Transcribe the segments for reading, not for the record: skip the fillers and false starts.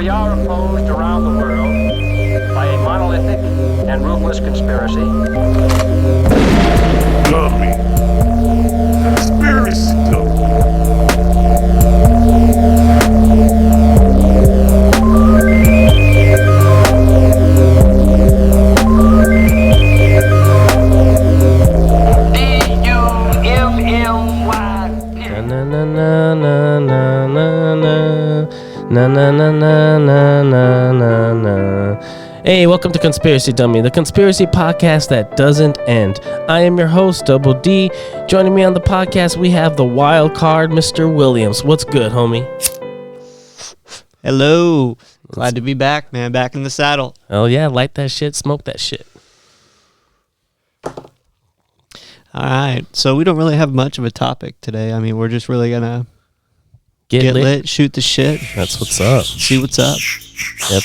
We are opposed around the world by a monolithic and ruthless conspiracy. Dummy. Conspiracy dummy. Na na na na na na na na na na na na na. Hey, welcome to Conspiracy Dummy, the conspiracy podcast that doesn't end. I am your host, Double D. Joining me on the podcast, we have the wild card, Mr. Williams. What's good, homie? Hello. Glad to be back, man. Back in the saddle. Oh yeah, light that shit, smoke that shit. All right. So we don't really have much of a topic today. I mean, we're just really going to get lit, shoot the shit. That's what's up. See what's up.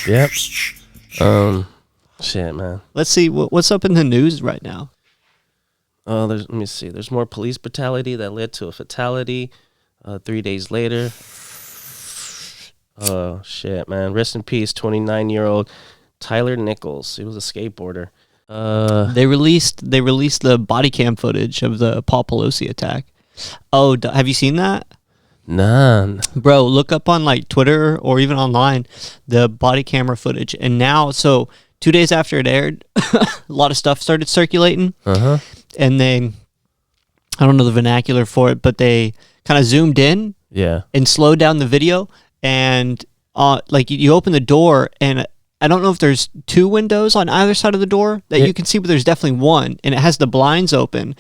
Yep. Shit, man. Let's see what's up in the news right now. Let me see. There's more police brutality that led to a fatality 3 days later. Oh, shit, man. Rest in peace, 29-year-old Tyler Nichols. He was a skateboarder. They released the body cam footage of the Paul Pelosi attack. Oh, have you seen that? None. Bro, look up on like Twitter or even online the body camera footage. And now, so 2 days after it aired, a lot of stuff started circulating. Uh-huh. And then, I don't know the vernacular for it, but they kind of zoomed in Yeah. and slowed down the video. And like you open the door, and I don't know if there's two windows on either side of the door that you can see, but there's definitely one, and it has the blinds open.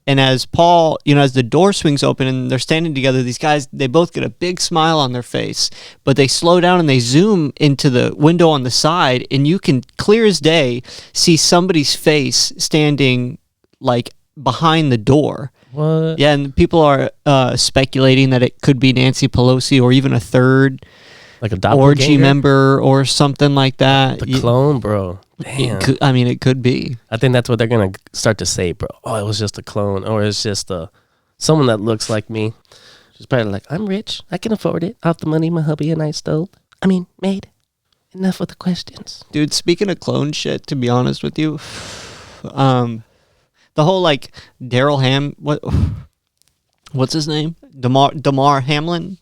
And as Paul, as the door swings open and they're standing together, these guys, they both get a big smile on their face, but they slow down and they zoom into the window on the side, and you can clear as day see somebody's face standing like behind the door. What? Yeah, and people are speculating that it could be Nancy Pelosi or even a third Like a orgy doppelganger? member or something like that. The clone, bro. Damn. It could be. I think that's what they're going to start to say, bro. Oh, it was just a clone, or it's just someone that looks like me. She's probably like, I'm rich. I can afford it. Off the money my hubby and I stole. Made. Enough with the questions. Dude, speaking of clone shit, to be honest with you, the whole like Daryl what's his name? Damar Hamlin?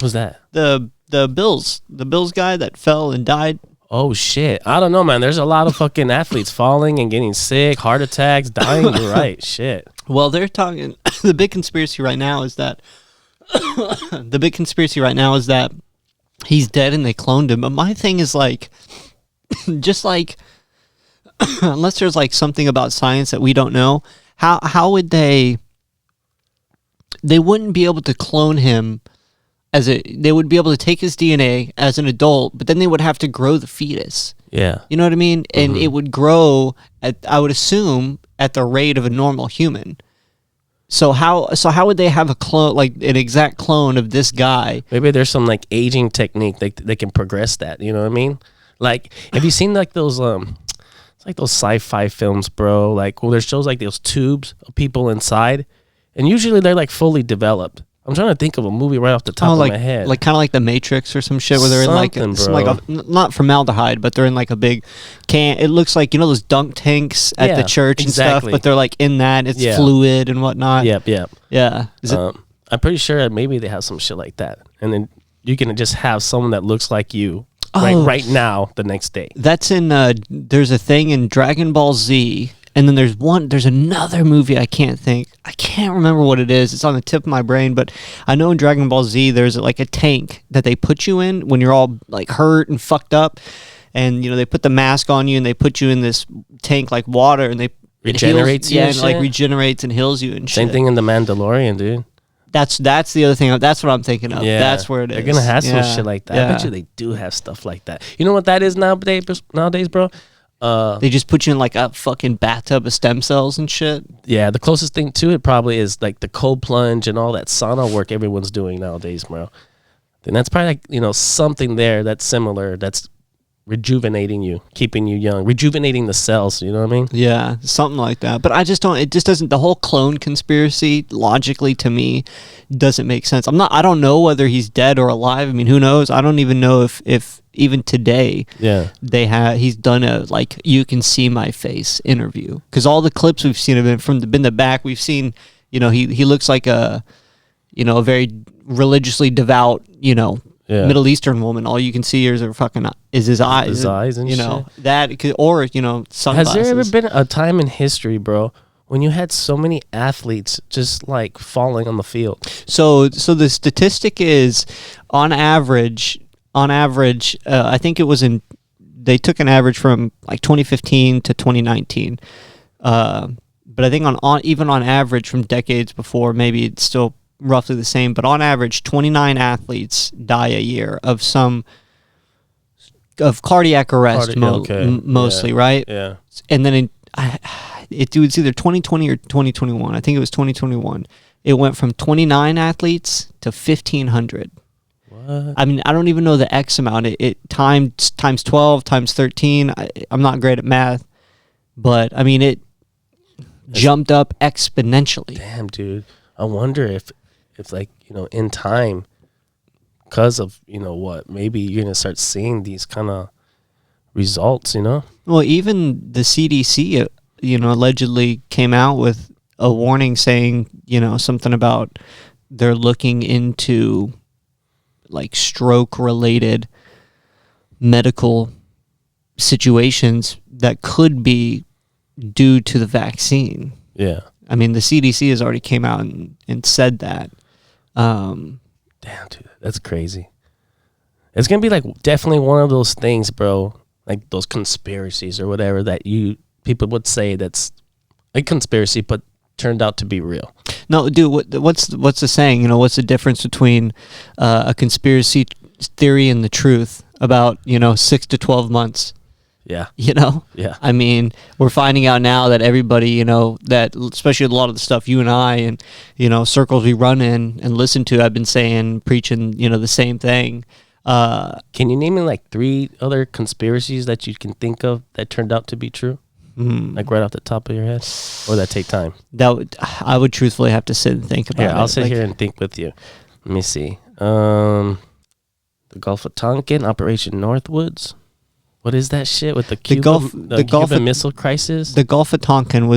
Who's that? The Bills guy that fell and died. Oh, shit. I don't know, man. There's a lot of fucking athletes falling and getting sick, heart attacks, dying. You're right. Shit. Well, they're talking. The big conspiracy right now is that he's dead and they cloned him. But my thing is like, just like, unless there's like something about science that we don't know, how would they wouldn't be able to clone him they would be able to take his DNA as an adult, but then they would have to grow the fetus. Yeah. You know what I mean? And it would grow I would assume, at the rate of a normal human. So how would they have a clone, like an exact clone of this guy? Maybe there's some like aging technique they can progress that. You know what I mean? Like, have you seen like those it's like those sci-fi films, bro? Like, well, there's shows like those tubes of people inside, and usually they're like fully developed. I'm trying to think of a movie right off the top of my head. Like kind of like The Matrix or some shit, where they're not formaldehyde, but they're in like a big can. It looks like, those dunk tanks at the church and stuff, but they're like in that. It's fluid and whatnot. Yep. Yeah. I'm pretty sure maybe they have some shit like that, and then you can just have someone that looks like you right now the next day. That's in. There's a thing in Dragon Ball Z. And then there's another movie I can't remember what it is. It's on the tip of my brain, but I know in Dragon Ball Z there's like a tank that they put you in when you're all like hurt and fucked up, and they put the mask on you and they put you in this tank like water, and regenerates you. Yeah, and like regenerates and heals you and shit. Same thing in The Mandalorian, dude. That's the other thing. That's what I'm thinking of. Yeah, that's where it is. They're gonna have some shit like that. Yeah. I bet you they do have stuff like that. You know what that is nowadays, bro? They just put you in like a fucking bathtub of stem cells and shit. Yeah, the closest thing to it probably is like the cold plunge and all that sauna work everyone's doing nowadays, bro. Then that's probably like, something there that's similar, that's rejuvenating you, keeping you young, rejuvenating the cells. You know what I mean? Yeah, something like that. But I just don't. It just doesn't. The whole clone conspiracy, logically to me, doesn't make sense. I don't know whether he's dead or alive. I mean, who knows? I don't even know if even today, Yeah. he's done a like you can see my face interview, because all the clips we've seen of him from the back, we've seen. He looks like a very religiously devout Yeah. Middle Eastern woman. All you can see is his eyes. His eyes and shit. Sunglasses. Has there ever been a time in history, bro, when you had so many athletes just like falling on the field? So the statistic is, on average, I think it was they took an average from like 2015 to 2019. But I think even on average from decades before, maybe it's still roughly the same, but on average 29 athletes die a year of cardiac arrest, mostly, Yeah. right? Yeah. And then it was either 2020 or 2021. I think it was 2021. It went from 29 athletes to 1,500. What? I mean, I don't even know the X amount. It times 12 times 13. I'm not great at math, but I mean it jumped up exponentially. Damn, dude. I wonder if like, in time, because of, what, maybe you're going to start seeing these kind of results, Well, even the CDC, allegedly came out with a warning saying, something about they're looking into like stroke-related medical situations that could be due to the vaccine. Yeah. I mean, the CDC has already came out and said that. Damn, dude. That's crazy. It's going to be like definitely one of those things, bro, like those conspiracies or whatever that people would say that's a conspiracy but turned out to be real. No, dude, what's the saying? What's the difference between a conspiracy theory and the truth about, 6 to 12 months? Yeah. Yeah. I mean, we're finding out now that everybody, that especially a lot of the stuff you and I and, circles we run in and listen to, I've been saying, preaching, the same thing. Can you name me like 3 other conspiracies that you can think of that turned out to be true? Like right off the top of your head? Or that take time? I would truthfully have to sit and think about it. Yeah, I'll sit here and think with you. Let me see. The Gulf of Tonkin, Operation Northwoods. What is that shit with the Cuban Missile Crisis? The Gulf of Tonkin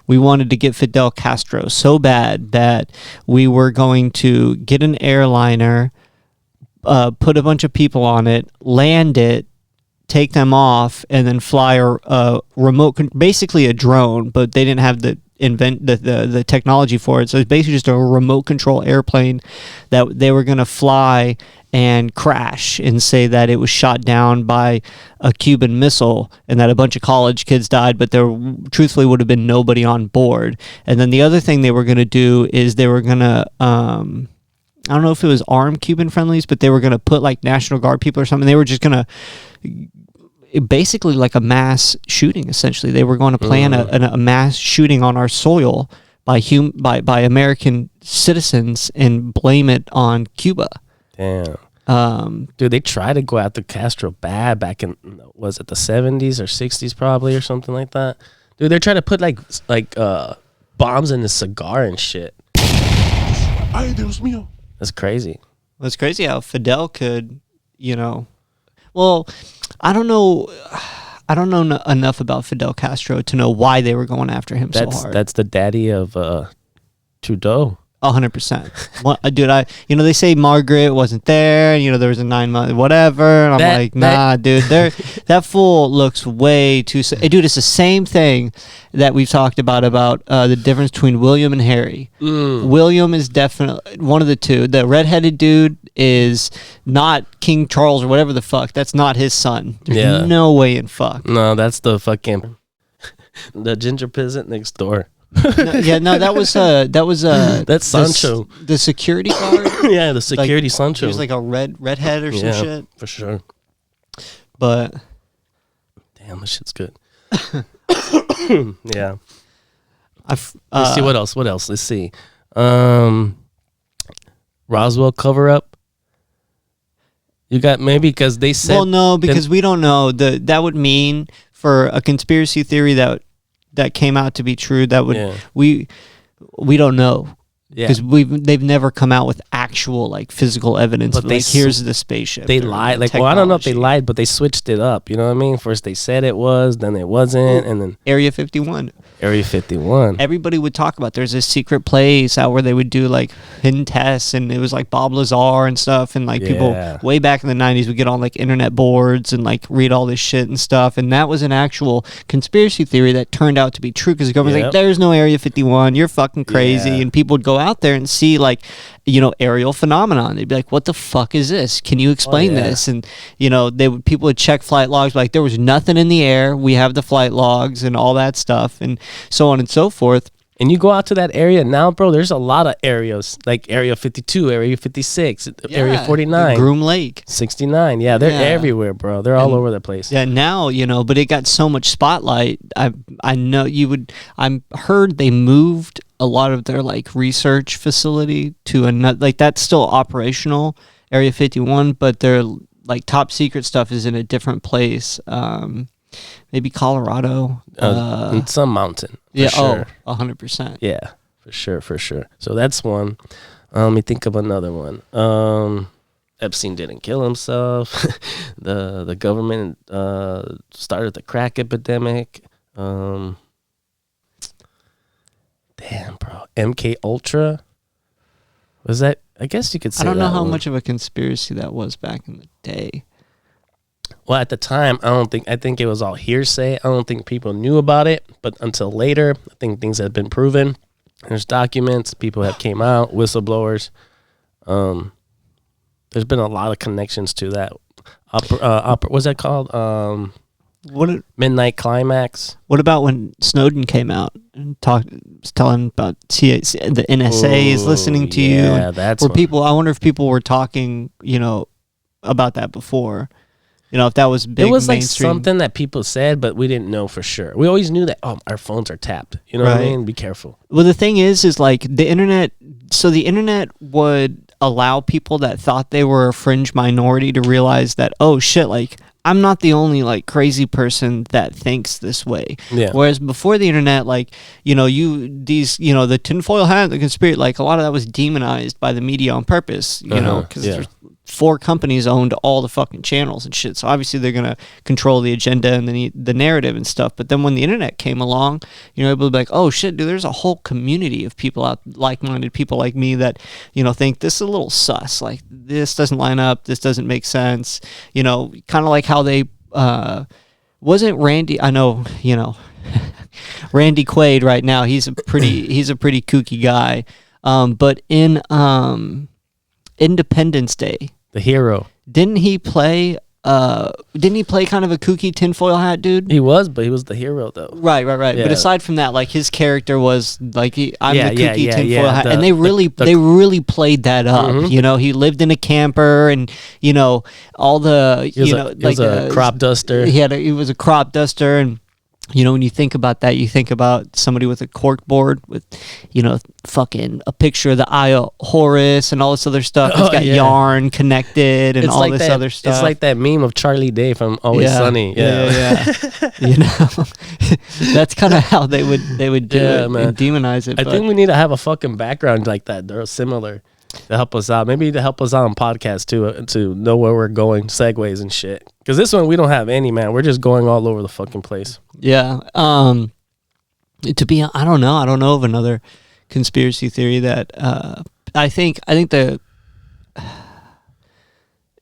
we wanted to get Fidel Castro so bad that we were going to get an airliner, put a bunch of people on it, land it, take them off, and then fly a basically a drone, but they didn't have the technology for it. So it's basically just a remote control airplane that they were going to fly and crash and say that it was shot down by a Cuban missile and that a bunch of college kids died, but there truthfully would have been nobody on board. And then the other thing they were going to do is they were going to I don't know if it was armed Cuban friendlies, but they were going to put like National Guard people or something. They were just going to basically like a mass shooting. Essentially, they were going to plan a mass shooting on our soil by American citizens and blame it on Cuba. Damn. Dude, they tried to go after Castro bad back in, was it the 70s or 60s probably or something like that? Dude, they're trying to put like bombs in his cigar and shit. Ay, Dios mío. That's crazy. Well, it's crazy how Fidel could, well, I don't know enough about Fidel Castro to know why they were going after him so hard. That's the daddy of Trudeau. 100%. Dude, they say Margaret wasn't there, and there was a 9-month whatever, and I'm like, nah, dude, that fool looks way too. Dude, it's the same thing that we've talked about the difference between William and Harry. William is definitely one of the two. The redheaded dude is not King Charles or whatever the fuck. That's not his son. There's no way in fuck. No, that's the fucking the ginger peasant next door. That was that's Sancho, the security guard. Yeah, the security Sancho. He was like a redhead or some shit. For sure. But damn, this shit's good. Yeah. Let's see what else. Let's see. Roswell cover up. You got maybe because they said. Well, no, because we don't know. That would mean for a conspiracy theory that came out to be true. That would we don't know. Yeah. Because they've never come out with actual like physical evidence. But like, here's the spaceship. They or lied. the Like, well, I don't know if they technology. lied, but they switched it up. You know what I mean? First they said it was, then it wasn't, and then Area 51. Area 51. Everybody would talk about there's this secret place out where they would do like hidden tests, and it was like Bob Lazar and stuff, and like people Yeah. way back in the 90s would get on like internet boards and like read all this shit and stuff, and that was an actual conspiracy theory that turned out to be true because the government's Yep. like, there's no Area 51, you're fucking crazy, Yeah. and people would go out there and see like, you know, aerial phenomenon. They'd be like, what the fuck is this? Can you explain yeah. this? And you know, people would check flight logs, like there was nothing in the air, we have the flight logs and all that stuff, and so on and so forth. And you go out to that area now, bro, there's a lot of areas, like Area 52, Area 56, Area 49, Groom Lake. 69. Yeah, they're Yeah. everywhere, bro. They're all over the place. Yeah, now, you know, but it got so much spotlight. I know I heard they moved a lot of their like research facility to another, like that's still operational, Area 51, but their like top secret stuff is in a different place. Maybe Colorado. In some mountain. For Yeah, sure. 100%. Yeah, for sure. So that's one. Let me think of another one. Epstein didn't kill himself. the government started the crack epidemic. Damn, bro. MK Ultra. Was that? I guess you could say. I don't know that how one. much of a conspiracy that was back in the day. Well, at the time, I think it was all hearsay. I don't think people knew about it, but until later, I think things have been proven. There's documents, people have came out, whistleblowers. There's been a lot of connections to that. What's that called? Midnight Climax. What about when Snowden came out and was telling about the NSA is listening to you? Yeah, and that's where one. people. I wonder if people were talking, you know, about that before. You know, if that was big. It was like mainstream. something that people said, but we didn't know for sure. We always knew that, our phones are tapped. You know what I Right. mean? Be careful. Well, the thing is like the internet. So the internet would allow people that thought they were a fringe minority to realize that, oh shit, like I'm not the only like crazy person that thinks this way. Yeah. Whereas before the internet, like, you know, the tinfoil hat, the conspiracy, like a lot of that was demonized by the media on purpose, you know, because yeah. there's 4 companies owned all the fucking channels and shit. So obviously they're going to control the agenda and the narrative and stuff. But then when the internet came along, you know, people would be like, oh shit, dude, there's a whole community of people out, like-minded people like me that, you know, think this is a little sus. Like this doesn't line up. This doesn't make sense. You know, kind of like how they, wasn't Randy, I know, you know, Randy Quaid right now, he's a pretty kooky guy. But in, Independence Day, The hero. didn't he play kind of a kooky tinfoil hat dude? He was, but he was the hero, though. Right. Yeah. But aside from that, like his character was like I'm Yeah, the kooky yeah, tinfoil yeah. hat, The- and they really played that up. Mhm. You know, he lived in a camper, and you know all the He was a crop duster. He was a crop duster, and you know when you think about that, you think about somebody with a cork board with, you know, fucking a picture of the Eye of Horus and all this other stuff. It's Oh, got yeah. yarn connected and It's all like this that, other stuff. It's like that meme of Charlie Day from Always Sunny. Yeah. You know, that's kind of how they would do Yeah, it man. and demonize it. I but- think we need to have a fucking background like that. They're similar to help us out. Maybe to help us out on podcasts too, to know where we're going, segues and shit. Because this one we don't have any, man. We're just going all over the fucking place. Yeah. To be, I don't know of another conspiracy theory that I think the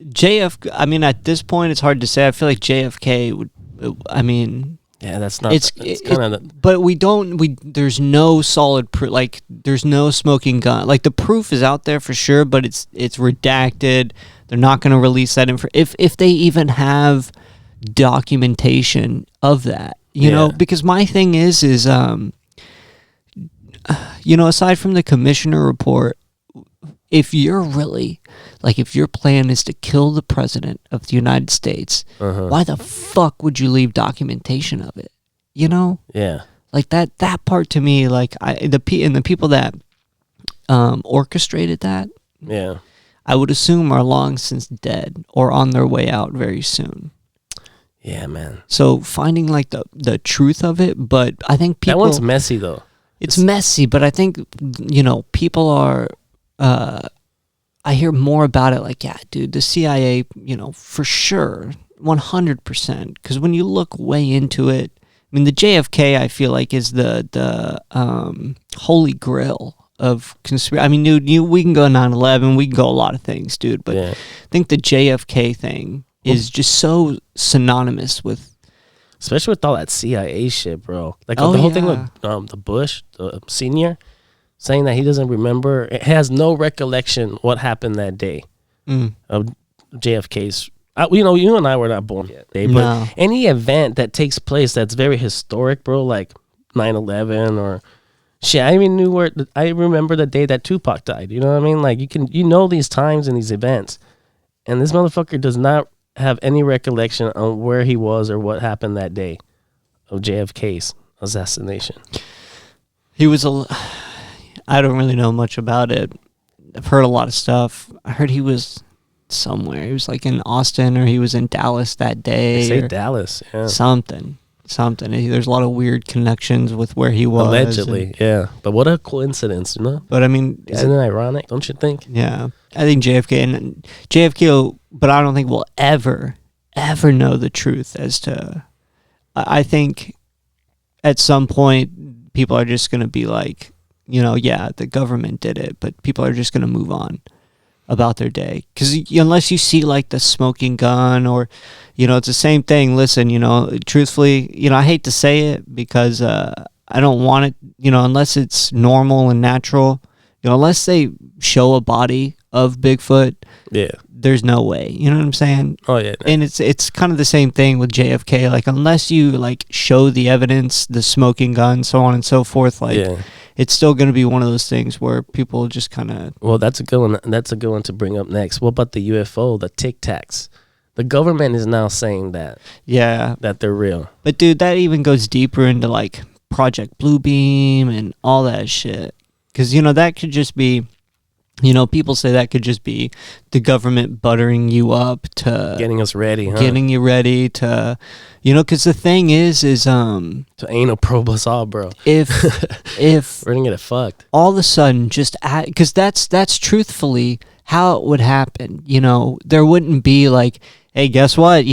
JFK. I mean, at this point, it's hard to say. I feel like JFK would. I mean, Yeah, that's not. it's kind of. but we don't. There's no solid proof. Like, there's no smoking gun. Like, the proof is out there for sure, but it's redacted. They're not going to release that info if they even have documentation of that. You know, Yeah. because my thing is you know, aside from the commissioner report, if you're really, like, if your plan is to kill the president of the United States, why the fuck would you leave documentation of it? You know, Yeah. like that part to me, like the people that orchestrated that, Yeah. I would assume are long since dead or on their way out very soon. Yeah, man. So finding like the truth of it, but I think people, That one's messy though. it's messy, but I think, people are, I hear more about it like, yeah, dude, the CIA, for sure, 100%. Because when you look way into it, I mean, the JFK, I feel like, is the holy grail of conspiracy. I mean, dude, we can go 9/11, we can go a lot of things, dude, but Yeah. I think the JFK thing is just so synonymous with. Especially with all that CIA shit, bro. Like Oh, the whole thing yeah. with the Bush, the senior, saying that he doesn't remember, it has no recollection what happened that day of JFK's. You and I were not born yet, but No. any event that takes place that's very historic, bro, like 9/11 or shit. I even knew I remember the day that Tupac died. You know what I mean? Like these times and these events, and this motherfucker does not have any recollection on where he was or what happened that day of JFK's assassination. He was I don't really know much about it. I've heard a lot of stuff. I heard he was somewhere. He was like in Austin or he was in Dallas that day. They say or Dallas, yeah. something. There's a lot of weird connections with where he was. Allegedly, yeah. But what a coincidence, you know? But I mean, Isn't it ironic? Don't you think? yeah, I think JFK, but I don't think we'll ever know the truth as to. I think at some point people are just going to be like, yeah, the government did it, but people are just going to move on about their day. Because unless you see like the smoking gun or, it's the same thing. Listen, truthfully, I hate to say it because I don't want it, unless it's normal and natural, unless they show a body of Bigfoot, Yeah. there's no way. You know what I'm saying? Oh, yeah. And it's kind of the same thing with JFK. Like, unless you like show the evidence, the smoking gun, so on and so forth, like Yeah. it's still going to be one of those things where people just kind of. Well, that's a good one. That's a good one to bring up next. What about the UFO, the Tic Tacs? The government is now saying that they're real. But dude, that even goes deeper into like Project Bluebeam and all that shit. Because that could just be, people say that could just be the government buttering you up to Getting us ready, huh? getting you ready to, because the thing is to anal probe us all, bro. if We're gonna get it fucked. all of a sudden just because that's truthfully how it would happen. There wouldn't be like, hey, guess what?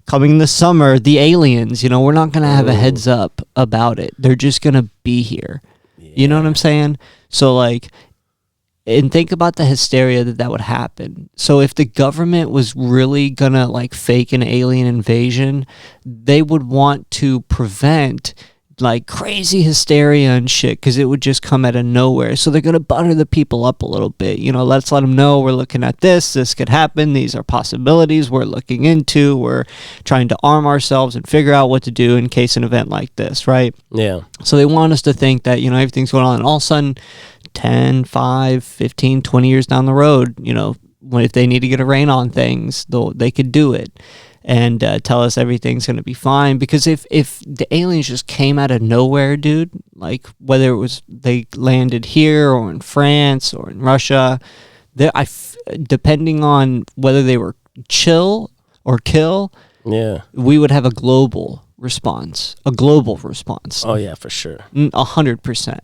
Coming this summer, the aliens. We're not gonna have a heads up about it. They're just gonna be here. You know what I'm saying? So like. And think about the hysteria that would happen. So if the government was really gonna like fake an alien invasion, they would want to prevent like crazy hysteria and shit because it would just come out of nowhere. So they're gonna butter the people up a little bit. Let's let them know we're looking at this. This could happen. These are possibilities we're looking into. We're trying to arm ourselves and figure out what to do in case an event like this, right? Yeah. So they want us to think that everything's going on, and all of a sudden 10, 5, 15, 20 years down the road, if they need to get a rein on things, they could do it and tell us everything's going to be fine. Because if the aliens just came out of nowhere, dude, like whether it was they landed here or in France or in Russia, depending on whether they were chill or kill, Yeah. we would have a global response. Oh yeah, for sure. 100%.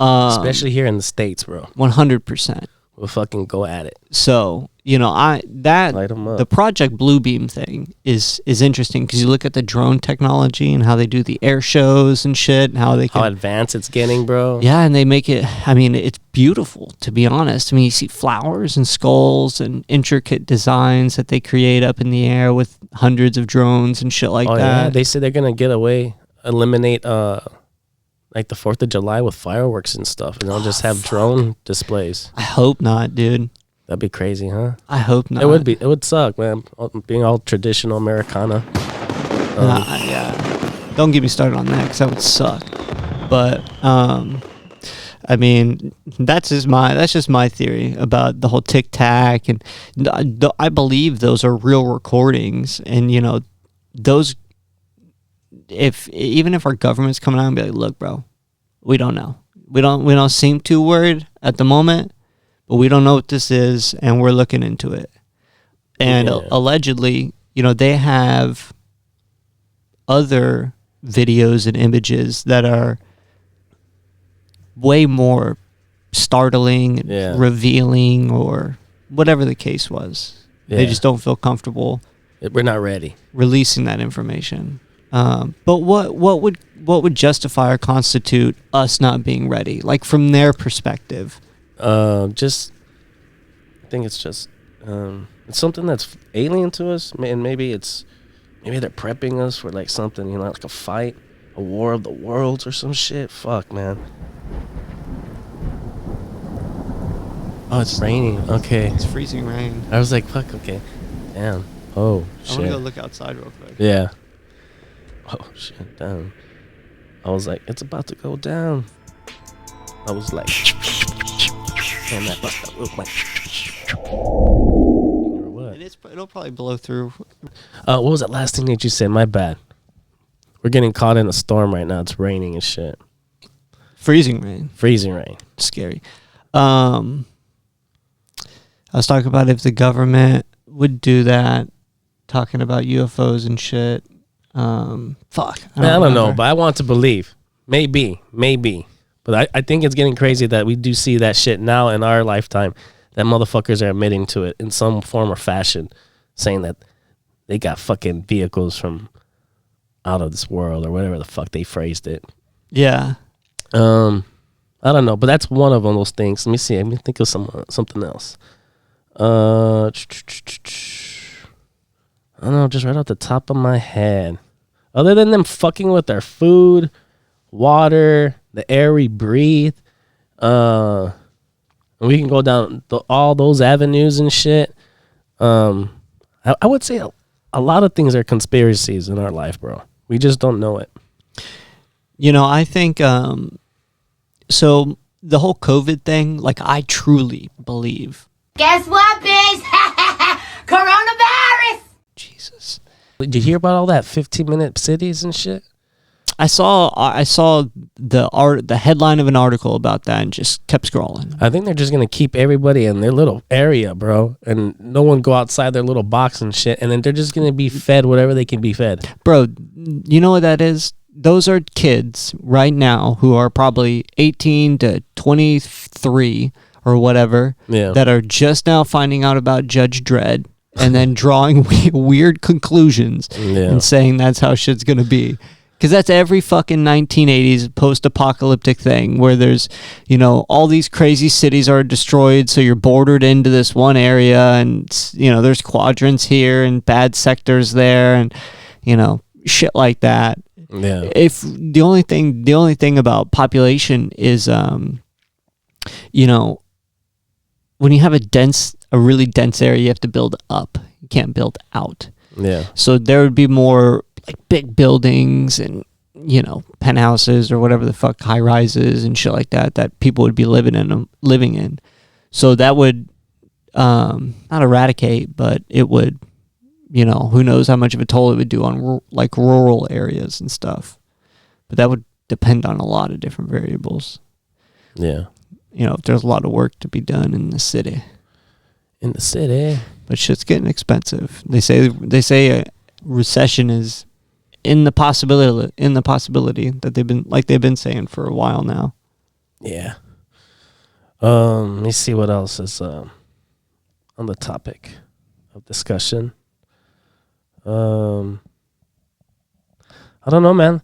Especially here in the States, bro. 100%. We'll fucking go at it. So, Light 'em up. the Project Bluebeam thing is interesting because you look at the drone technology and how they do the air shows and shit, and how they How can, advanced it's getting, bro. yeah, and they make it. I mean, it's beautiful, to be honest. I mean, you see flowers and skulls and intricate designs that they create up in the air with hundreds of drones and shit like Oh that. yeah. They say they're gonna eliminate like the 4th of July with fireworks and stuff, and they'll just have drone displays. I hope not, dude. That'd be crazy, huh? I hope not. It would be. It would suck, man. Being all traditional Americana. Yeah. Don't get me started on that because that would suck. But I mean, that's just my theory about the whole Tic Tac, and I believe those are real recordings, and those. Even if our government's coming out and be like, look, bro, we don't know. We don't seem too worried at the moment, but we don't know what this is, and we're looking into it. And Yeah. allegedly, they have other videos and images that are way more startling and Yeah. revealing, or whatever the case was. They Yeah. just don't feel comfortable We're not ready. releasing that information. But what would justify or constitute us not being ready? Like, from their perspective. Just, I think it's just, it's something that's alien to us, and maybe they're prepping us for like something, like a fight, a war of the worlds or some shit. Fuck, man. Oh, it's raining. Okay. It's freezing rain. I was like, fuck, okay. Damn. Oh, I want shit. to go look outside real quick. Yeah. Oh, shit, damn. I was like, it's about to go down. I was like, damn, that bust that real quick. Or what? And it'll probably blow through. What was that last thing that you said? My bad. We're getting caught in a storm right now. It's raining and shit. Freezing rain. Freezing rain. Scary. I was talking about if the government would do that, talking about UFOs and shit. Fuck. I don't know, remember. but I want to believe. Maybe. But I think it's getting crazy that we do see that shit now in our lifetime, that motherfuckers are admitting to it in some form or fashion, saying that they got fucking vehicles from out of this world or whatever the fuck they phrased it. Yeah. I don't know, but that's one of those things. Let me see. Let me think of something else. I don't know, just right off the top of my head. Other than them fucking with our food, water, the air we breathe, and we can go down all those avenues and shit. I would say a lot of things are conspiracies in our life, bro. We just don't know it. I think, so the whole COVID thing, like, I truly believe. Guess what, bitch? Coronavirus! Jesus. Did you hear about all that 15-minute cities and shit? I saw the headline of an article about that and just kept scrolling. I think they're just gonna keep everybody in their little area, bro, and no one go outside their little box and shit, and then they're just gonna be fed whatever they can be fed. Bro, you know what that is? Those are kids right now who are probably 18 to 23 or whatever, Yeah. that are just now finding out about Judge Dredd and then drawing weird conclusions Yeah. and saying that's how shit's gonna be. Because that's every fucking 1980s post-apocalyptic thing where there's, all these crazy cities are destroyed, so you're bordered into this one area, and, there's quadrants here and bad sectors there, and, shit like that. Yeah. If the only thing about population is, when you have a really dense area, you have to build up. You can't build out. Yeah. So there would be more like big buildings and, penthouses or whatever the fuck, high rises and shit like that people would be living in. So that would, not eradicate, but it would, who knows how much of a toll it would do on rural areas and stuff. But that would depend on a lot of different variables. Yeah. If there's a lot of work to be done in the city. In the city. But shit's getting expensive. They say a recession is in the possibility that they've been saying for a while now. Yeah. Let me see what else is on the topic of discussion. I don't know, man.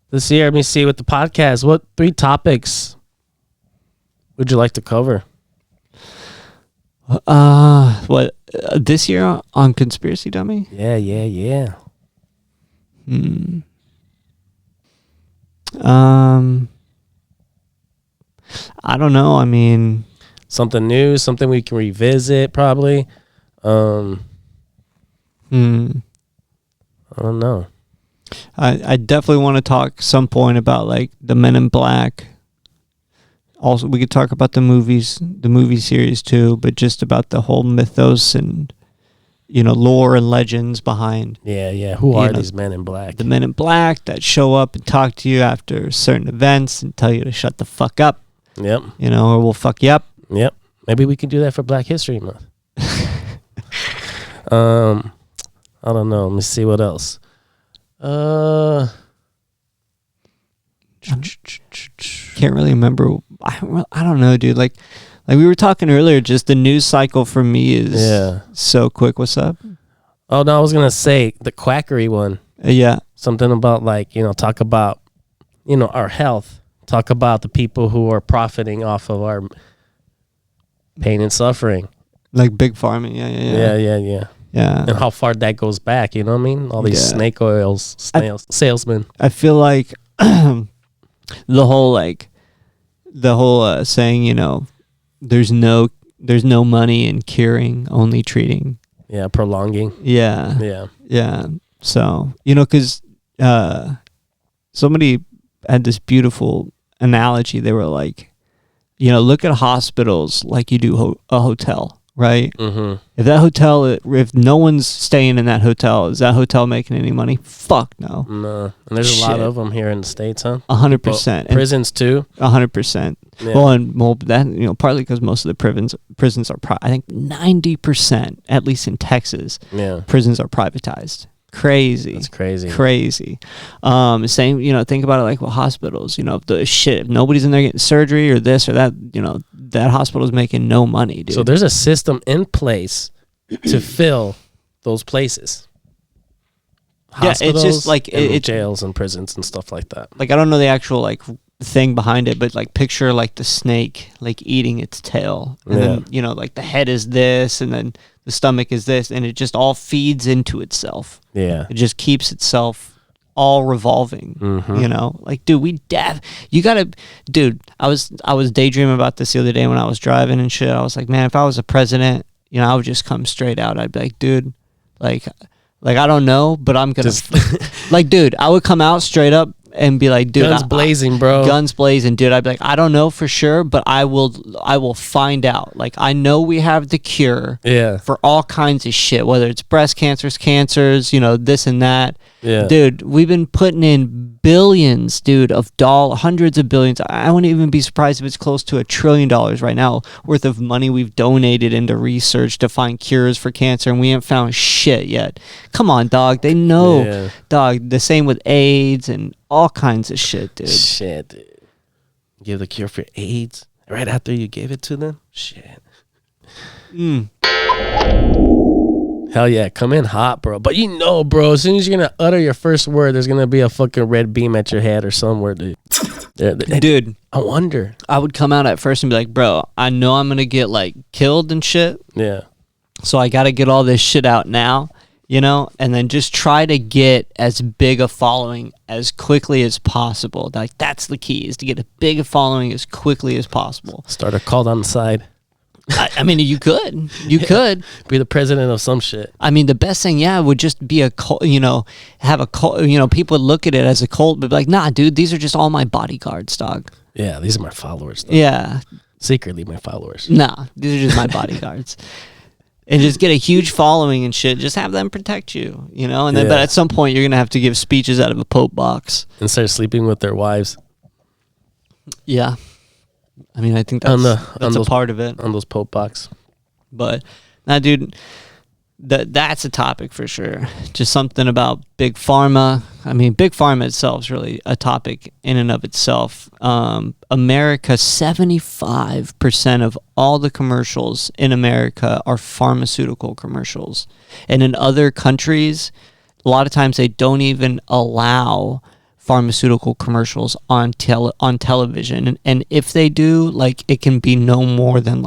This year, let me see with the podcast. What 3 topics would you like to cover? This year on Conspiracy Dummy? Yeah. I don't know. I mean, Something new, something we can revisit, probably. I don't know. I definitely want to talk some point about like the Men in Black. Also, we could talk about the movie series too, but just about the whole mythos and lore and legends behind Yeah. Who are these Men in Black? the Men in Black that show up and talk to you after certain events and tell you to shut the fuck up, Yep. or we'll fuck you up. Yep. Maybe we can do that for Black History Month. I don't know. Let me see what else. Can't really remember. I don't know, dude. Like we were talking earlier, just the news cycle for me is so quick. What's up? Oh, no, I was going to say the quackery one. Yeah. Something about talk about, our health. Talk about the people who are profiting off of our pain and suffering. Like big farming. Yeah. And how far that goes back, you know what I mean? All these snake oils, salesmen. I feel like the whole saying, there's no money in curing, only treating. Yeah, prolonging. Yeah. So, because somebody had this beautiful analogy. They were like, look at hospitals like you do a hotel, right? Mm-hmm. If no one's staying in that hotel, is that hotel making any money? Fuck no. No. And there's a lot of them here in the States, huh? 100%. Prisons too? 100%. Yeah. Well, that, partly because most of the prisons are, I think 90%, at least in Texas, prisons are privatized. Crazy. That's crazy. Crazy. Same, think about it like hospitals, if nobody's in there getting surgery or this or that, that hospital's making no money, dude. So there's a system in place to fill those places. Hospitals, it's just like jails and prisons and stuff like that. Like, I don't know the actual thing behind it, but picture the snake eating its tail, and then the head is this, and then the stomach is this, and it just all feeds into itself. Yeah, it just keeps itself all revolving. Mm-hmm. Dude, I was daydreaming about this the other day when I was driving and shit. I was like, man, if I was a president, I would just come straight out. I'd be like, dude, I don't know, but I'm gonna dude, I would come out straight up and be like, dude, guns blazing, bro. Guns blazing, dude. I'd be like, I don't know for sure, but I will find out. I know we have the cure for all kinds of shit, whether it's breast cancers, this and that. Yeah. Dude, we've been putting in billions, dude, of hundreds of billions. I wouldn't even be surprised if it's close to $1 trillion right now worth of money we've donated into research to find cures for cancer, and we ain't found shit yet. Come on, dog. They know, dog. The same with AIDS and all kinds of shit, dude. Shit, dude. Give the cure for AIDS right after you gave it to them? Shit. Hell yeah, come in hot, bro. But bro, as soon as you're going to utter your first word, there's going to be a fucking red beam at your head or somewhere, dude. Dude, I wonder. I would come out at first and be like, bro, I know I'm going to get killed and shit. Yeah. So I got to get all this shit out now, and then just try to get as big a following as quickly as possible. That's the key, is to get a big following as quickly as possible. Start a cult on the side. I mean, you could be the president of some shit. I mean, the best thing, would just be a cult, have a cult, people would look at it as a cult, but be like, nah, dude, these are just all my bodyguards, dog. Yeah, these are my followers, dog. Yeah. Secretly my followers. Nah, these are just my bodyguards. And just get a huge following and shit. Just have them protect you, and then, but at some point, you're going to have to give speeches out of a Pope box. And start sleeping with their wives. Yeah. I mean, I think that's a part of it. On those Pope box. But, nah, dude, that's a topic for sure. Just something about Big Pharma. I mean, Big Pharma itself is really a topic in and of itself. America, 75% of all the commercials in America are pharmaceutical commercials. And in other countries, a lot of times they don't even allow pharmaceutical commercials on television, and if they do, it can be no more than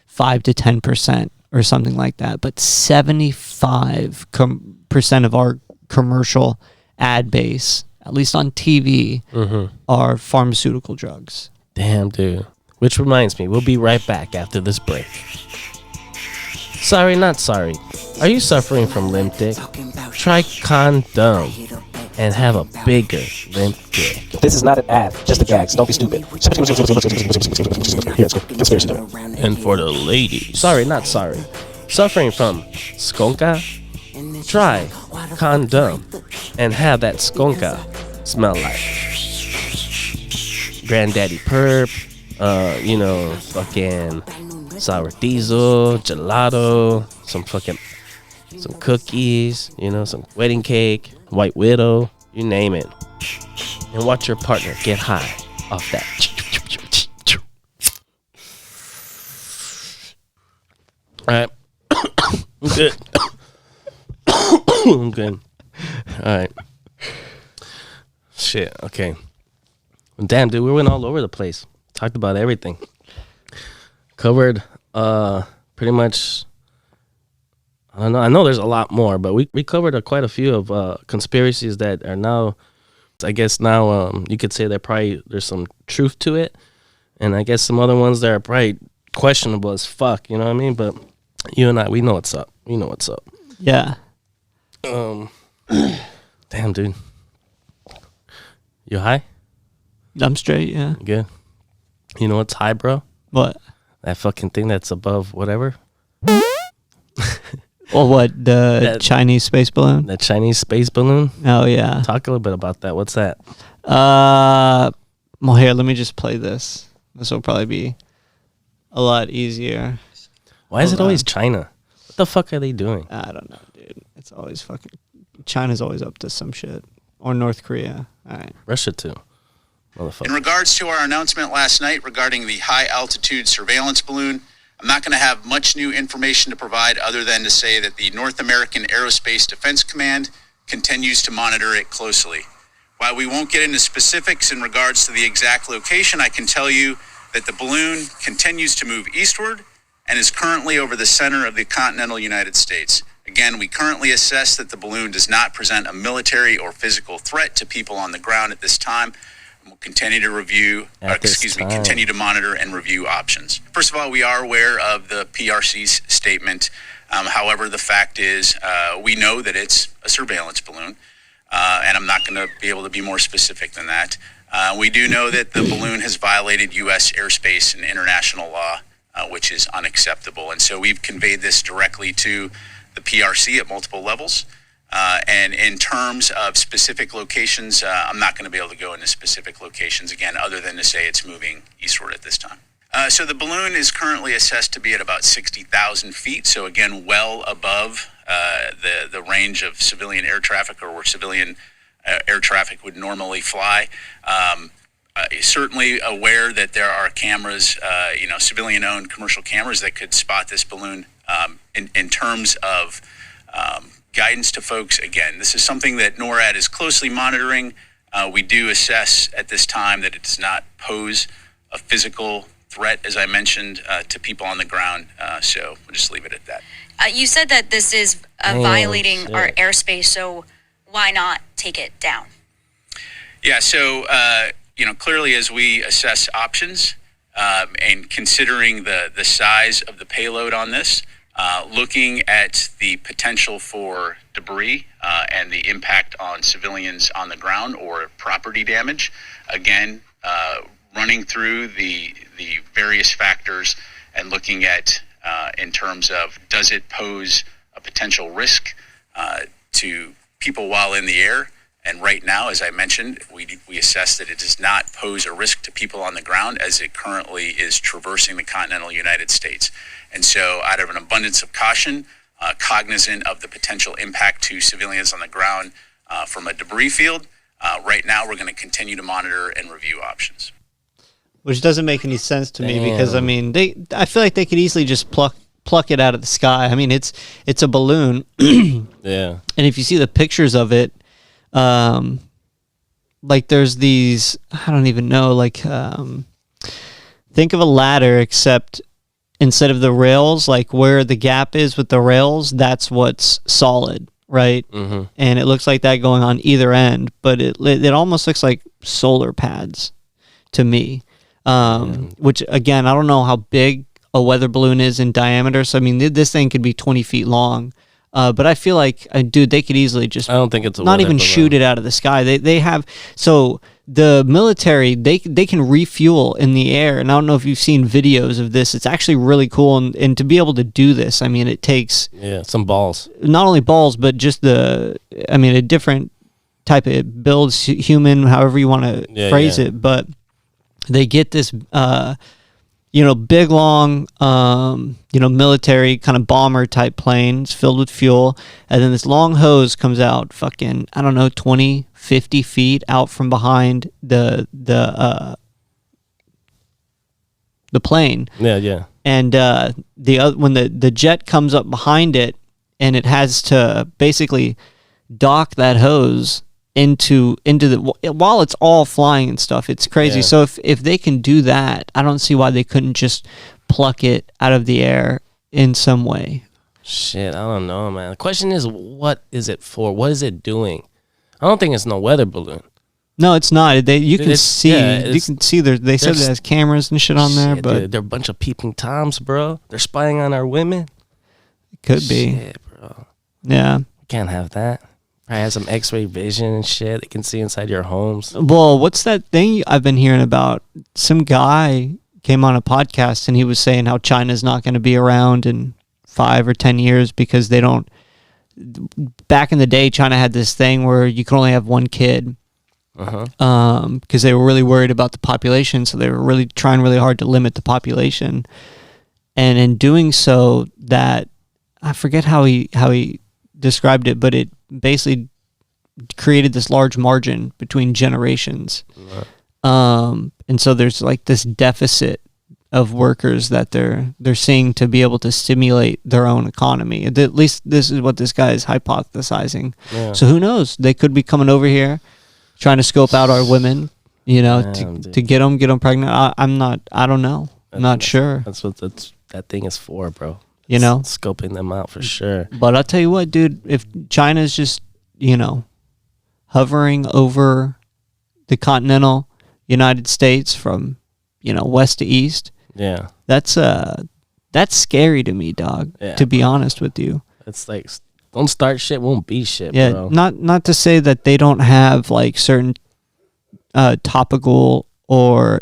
5 to 10% or something like that. But 75% of our commercial ad base, at least on TV, are pharmaceutical drugs. Damn, dude. Which reminds me, we'll be right back after this break. Sorry, not sorry. Are you suffering from limp dick? Try Condom and have a bigger limp dick. This is not an ad, just the gags. Don't be stupid. Here's conspiracy theory. And for the ladies, sorry, not sorry, suffering from skonka? Try Condom and have that skonka smell like Granddaddy Perp, fucking sour diesel, gelato, some cookies, some wedding cake, white widow, you name it. And watch your partner get high off that. All right. I'm good. I'm good. All right. Shit. Okay. Damn, dude, we went all over the place. Talked about everything. Covered pretty much. I don't know. I know there's a lot more, but we covered quite a few of conspiracies that are now. I guess now you could say there's some truth to it, and I guess some other ones that are probably questionable as fuck. You know what I mean? But you and I, we know what's up. We know what's up. Yeah. Damn, dude. You high? I'm straight, yeah. Good. You know what's high, bro? What? That fucking thing that's above whatever. Well, what? The Chinese space balloon? That Chinese space balloon? Oh, yeah. Talk a little bit about that. What's that? Well, here, let me just play this. This will probably be a lot easier. Why is it always China? What the fuck are they doing? I don't know, dude. It's always fucking... China's always up to some shit. Or North Korea. All right. Russia, too. Motherfucker. In regards to our announcement last night regarding the high-altitude surveillance balloon, I'm not going to have much new information to provide other than to say that the North American Aerospace Defense Command continues to monitor it closely. While we won't get into specifics in regards to the exact location, I can tell you that the balloon continues to move eastward and is currently over the center of the continental United States. Again, we currently assess that the balloon does not present a military or physical threat to people on the ground at this time. We'll continue to continue to monitor and review options. First of all, we are aware of the PRC's statement. However, the fact is, we know that it's a surveillance balloon, and I'm not going to be able to be more specific than that. We do know that the balloon has violated U.S. airspace and international law, which is unacceptable. And so we've conveyed this directly to the PRC at multiple levels. And in terms of specific locations, I'm not going to be able to go into specific locations again, other than to say it's moving eastward at this time. So the balloon is currently assessed to be at about 60,000 feet. So again, well above the range of civilian air traffic, or where civilian air traffic would normally fly. Certainly aware that there are cameras, civilian-owned commercial cameras that could spot this balloon. In terms of guidance to folks, again, this is something that NORAD is closely monitoring. We do assess at this time that it does not pose a physical threat, as I mentioned, to people on the ground. So we'll just leave it at that. You said that this is violating our airspace, so why not take it down? Yeah, so, clearly as we assess options and considering the size of the payload on this, looking at the potential for debris and the impact on civilians on the ground or property damage, again, running through the various factors and looking at in terms of, does it pose a potential risk to people while in the air? And right now, as I mentioned, we assess that it does not pose a risk to people on the ground as it currently is traversing the continental United States. And so out of an abundance of caution, cognizant of the potential impact to civilians on the ground from a debris field, right now we're going to continue to monitor and review options. Which doesn't make any sense to me because, I feel like they could easily just pluck it out of the sky. I mean, it's a balloon. Yeah. And if you see the pictures of it, like there's these, I don't even know, think of a ladder, except instead of the rails, like where the gap is with the rails, that's what's solid, right? Mm-hmm. And it looks like that going on either end, but it almost looks like solar pads to me. Which again, I don't know how big a weather balloon is in diameter. So, I mean, this thing could be 20 feet long. But I feel like, dude, they could easily just I don't think it's a not even shoot it out of the sky. They have, so the military, they can refuel in the air. And I don't know if you've seen videos of this. It's actually really cool. And to be able to do this, I mean, it takes some balls. Not only balls, but just a different type of builds, human, however you want to phrase it. But they get this big, long, military kind of bomber type planes filled with fuel. And then this long hose comes out fucking, I don't know, 20, 50 feet out from behind the plane. Yeah. And when the jet comes up behind it, and it has to basically dock that hose into the while it's all flying and stuff. It's crazy. Yeah. So if they can do that, I don't see why they couldn't just pluck it out of the air in some way. Shit, I don't know, man. The question is, what is it for? What is it doing? I don't think it's no weather balloon. No, it's not. You can It's- see. yeah, You can see. They said there's- it has cameras and shit on there, Shit, but dude, they're a bunch of peeping toms, bro. They're spying on our women. it could be. Shit, bro. Yeah. Can't have that. Probably have some X-ray vision and shit. They can see inside your homes. Well, what's that thing I've been hearing about? Some guy came on a podcast and he was saying how China's not going to be around in 5 or 10 years because they don't. Back in the day, China had this thing where you could only have one kid. Because they were really worried about the population, so they were really trying really hard to limit the population. And in doing so, that I forget how he described it, but it basically created this large margin between generations. And so there's like this deficit of workers that they're seeing to be able to stimulate their own economy. At least this is what this guy is hypothesizing. Yeah. So who knows? They could be coming over here, trying to scope out our women, Damn, to get them pregnant. I don't know. I'm not sure. That's what that thing is for, bro. You know? Scoping them out for sure. But I'll tell you what, dude, if China's just, hovering over the continental United States from, west to east, Yeah. that's scary to me, dog, Yeah, to be honest with you. It's like, don't start shit, won't be shit, Yeah, bro. not to say that they don't have like certain topical or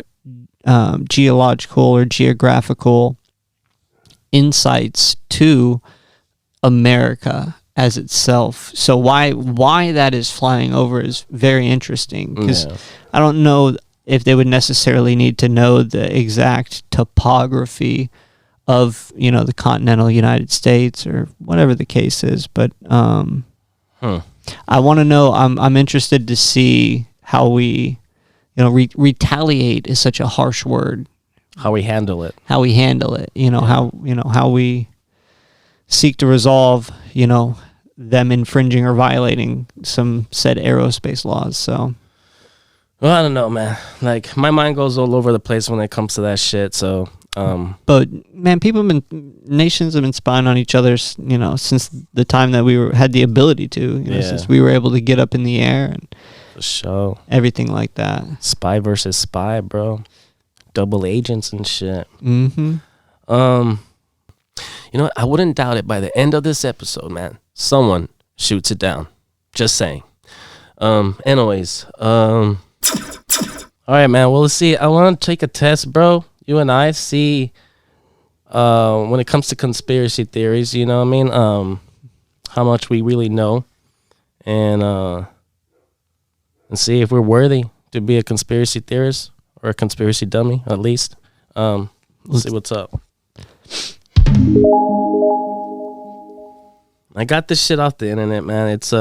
geological or geographical insights to America as itself. So why that is flying over is very interesting, because Yeah. I don't know if they would necessarily need to know the exact topography of the continental United States or whatever the case is, but I want to know. I'm interested to see how we retaliate is such a harsh word. How we handle it. How we handle it. How we seek to resolve them infringing or violating some said aerospace laws. So Well, I don't know, man. Like, my mind goes all over the place when it comes to that shit. So, but man, nations have been spying on each other, since the time that had the ability to, Yeah. since we were able to get up in the air and for sure. everything like that. Spy versus spy, bro. Double agents and shit. Mm-hmm. You know what? I wouldn't doubt it by the end of this episode, man. Someone shoots it down. Just saying. Anyways, all right, man. Well, let's see. I want to take a test, bro. You and I see, when it comes to conspiracy theories, you know what I mean? How much we really know, and see if we're worthy to be a conspiracy theorist or a conspiracy dummy, at least. Let's see what's up. I got this shit off the internet, man. It's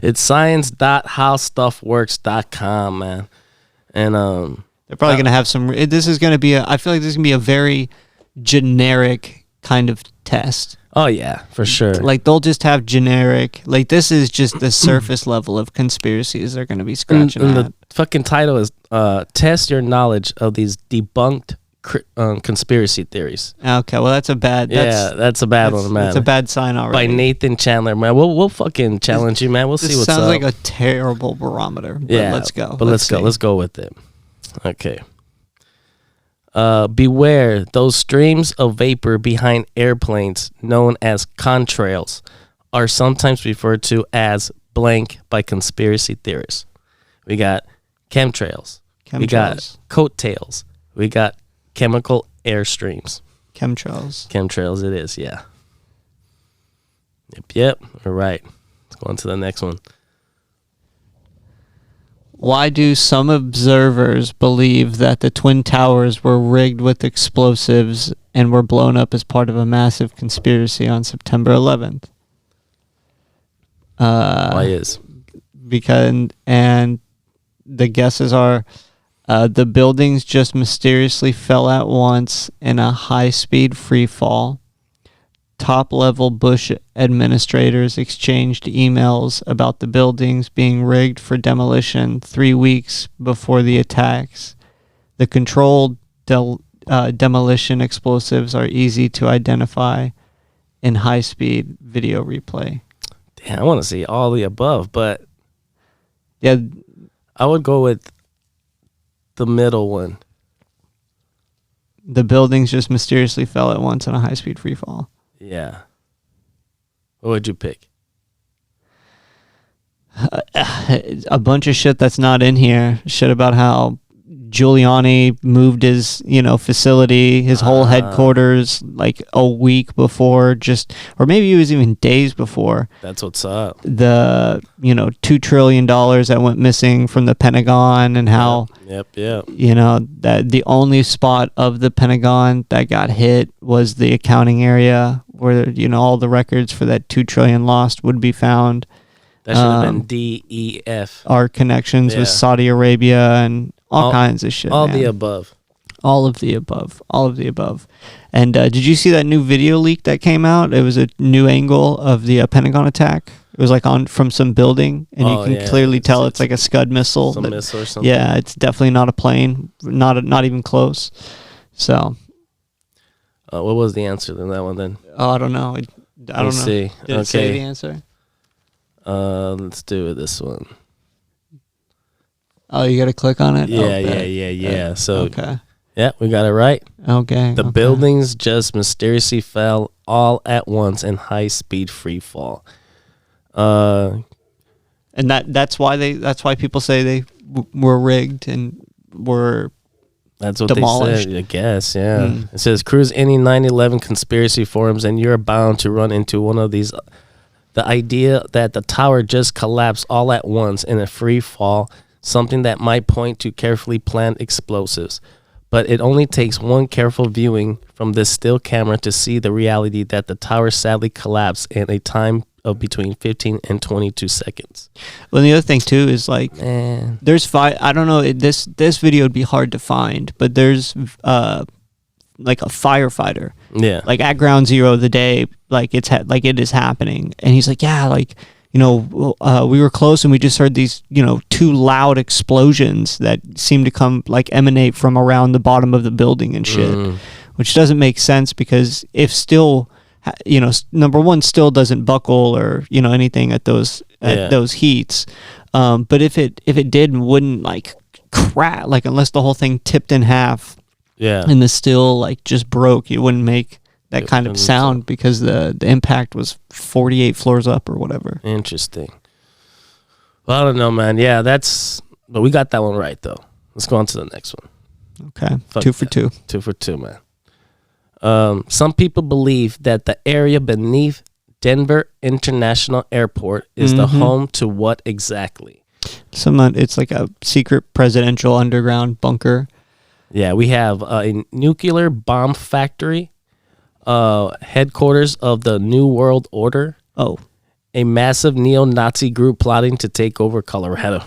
it's science.howstuffworks.com, man. And They're probably going to have some. This is going to be I feel like this is going to be a very generic kind of test. oh yeah, for sure. Like they'll just have generic. Like this is just the surface level of conspiracies they're going to be scratching and at. the fucking title is test your knowledge of these debunked conspiracy theories. Okay, well that's a bad. That's a bad one, man. That's a bad sign By already. Nathan Chandler, man. We'll fucking challenge you, man. We'll see This what's sounds up. like a terrible barometer. But Yeah, let's go. But let's go. see. Let's go with it. Okay. Beware those streams of vapor behind airplanes, known as contrails, are sometimes referred to as blank by conspiracy theorists. We got chemtrails. We got Chemtrails. coattails. We got chemical airstreams. Chemtrails. Chemtrails it is, yeah. Yep. All right. Let's go on to the next one. Why do some observers believe that the Twin Towers were rigged with explosives and were blown up as part of a massive conspiracy on September 11th? Why is? Because, and the guesses are, the buildings just mysteriously fell at once in a high-speed free fall. Top-level Bush administrators exchanged emails about the buildings being rigged for demolition 3 weeks before the attacks. The controlled demolition explosives are easy to identify in high-speed video replay. Damn, I want to see all the above, but Yeah, I would go with the middle one. the buildings just mysteriously fell at once in a high-speed free fall. Yeah. What would you pick? A bunch of shit that's not in here. Shit about how Giuliani moved his, facility, his whole headquarters, like a week before, or maybe it was even days before. That's what's up. The, $2 trillion that went missing from the Pentagon, and how, Yep. that the only spot of the Pentagon that got hit was the accounting area where, all the records for that $2 trillion lost would be found. That should have been DEF. Our connections with Saudi Arabia and all kinds of shit. All man. the above. All of the above. All of the above. And did you see that new video leak that came out? It was a new angle of the Pentagon attack. It was like from some building, and you can clearly tell it's like a Scud missile. Some missile or something. Yeah, it's definitely not a plane. Not even close. So. What was the answer to that one then? Oh, I don't know. I don't know. See. Did it say the answer? Let's do this one. Oh, you got to click on it? Yeah. So, okay. yeah, we got it right. Okay. The buildings just mysteriously fell all at once in high-speed free fall. And that's why people say they were rigged and were That's what demolished. they said, I guess, yeah. It says, cruise any 9/11 conspiracy forums and you're bound to run into one of these. The idea that the tower just collapsed all at once in a free fall, something that might point to carefully planned explosives. But it only takes one careful viewing from this still camera to see the reality that the tower sadly collapsed in a time of between 15 and 22 seconds. Well, the other thing too is like, Man. there's I don't know. This video would be hard to find, but there's like a firefighter, like at Ground Zero the day like it is happening, and he's like, yeah, like we were close and we just heard these two loud explosions that seem to come like emanate from around the bottom of the building and shit, which doesn't make sense because if still. Number one, still doesn't buckle or anything at those heats, but if it did and wouldn't like crack, like unless the whole thing tipped in half, and the steel like just broke, it wouldn't make that kind of sound because the impact was 48 floors up or whatever. Interesting. Well, I don't know, man. Yeah, but we got that one right though. Let's go on to the next one. Okay, Fuck 2 for that. 2. 2 for 2, man. Some people believe that the area beneath Denver International Airport is the home to what exactly? It's like a secret presidential underground bunker. Yeah, we have a nuclear bomb factory, headquarters of the New World Order. Oh, a massive neo-Nazi group plotting to take over Colorado.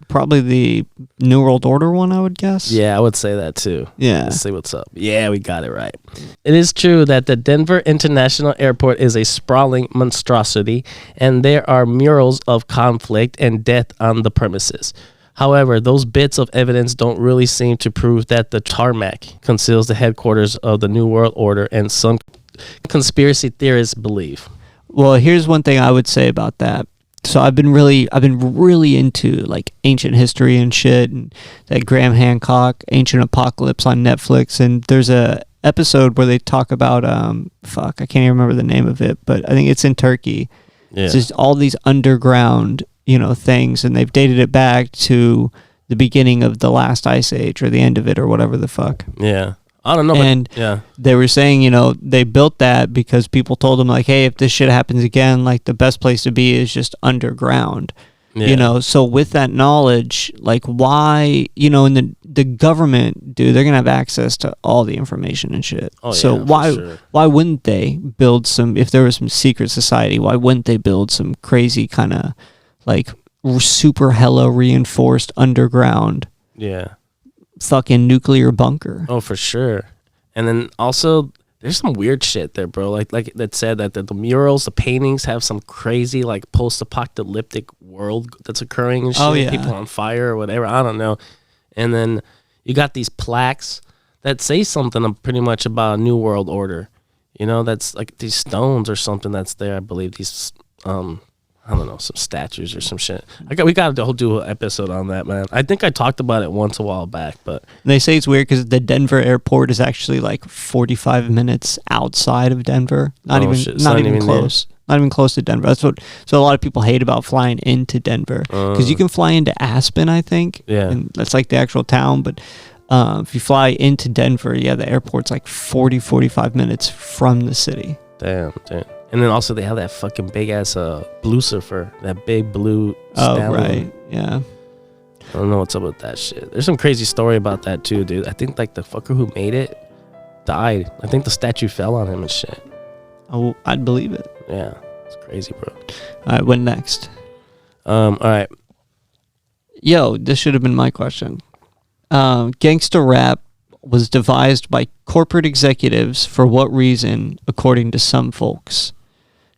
Probably the New World Order one, I would guess. Yeah, I would say that too. Yeah. Let's see what's up. Yeah, we got it right. It is true that the Denver International Airport is a sprawling monstrosity, and there are murals of conflict and death on the premises. However, those bits of evidence don't really seem to prove that the tarmac conceals the headquarters of the New World Order, and some conspiracy theorists believe. Well, here's one thing I would say about that. So I've been really into like ancient history and shit, and that Graham Hancock Ancient Apocalypse on Netflix, and there's a episode where they talk about I can't even remember the name of it, but I think it's in Turkey. Yeah. It's just all these underground things, and they've dated it back to the beginning of the last ice age or the end of it or whatever the fuck. Yeah. I don't know, and but yeah. They were saying, they built that because people told them like, hey, if this shit happens again, like the best place to be is just underground. Yeah. You know, so with that knowledge, like why, you know, and the government, dude, they're gonna have access to all the information and shit. Oh, so yeah, for why sure. why wouldn't they build some, if there was some secret society, why wouldn't they build some crazy kind of like super hella reinforced underground Yeah. fucking nuclear bunker? Oh, for sure. And then also, there's some weird shit there, bro. Like that said that the murals, the paintings have some crazy like post-apocalyptic world that's occurring and shit. Oh, yeah. People on fire or whatever. I don't know. And then you got these plaques that say something pretty much about a new world order. You know, that's like these stones or something that's there. I believe these I don't know, some statues or some shit. We got to do an episode on that, man. I think I talked about it once a while back, but They say it's weird because the Denver airport is actually like 45 minutes outside of Denver. Not Oh, even, shit. It's not not even even close. Not even close to Denver. That's what. So a lot of people hate about flying into Denver because you can fly into Aspen, I think. Yeah. And that's like the actual town, but if you fly into Denver, yeah, the airport's like 45 minutes from the city. damn. And then also they have that fucking big ass blue surfer, that big blue stallion. Oh, right. Yeah. I don't know what's up with that shit. There's some crazy story about that too, dude. I think like the fucker who made it died. I think the statue fell on him and shit. Oh, I'd believe it. Yeah, it's crazy, bro. All right, what next? All right. Yo, this should have been my question. Gangsta rap was devised by corporate executives for what reason, according to some folks?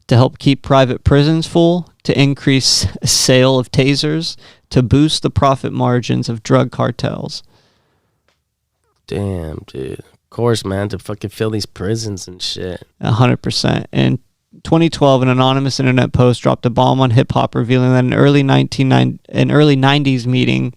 To help keep private prisons full, to increase sale of tasers, to boost the profit margins of drug cartels. Damn, dude. Of course, man, to fucking fill these prisons and shit. 100%. In 2012, an anonymous internet post dropped a bomb on hip hop, revealing that an early 90s meeting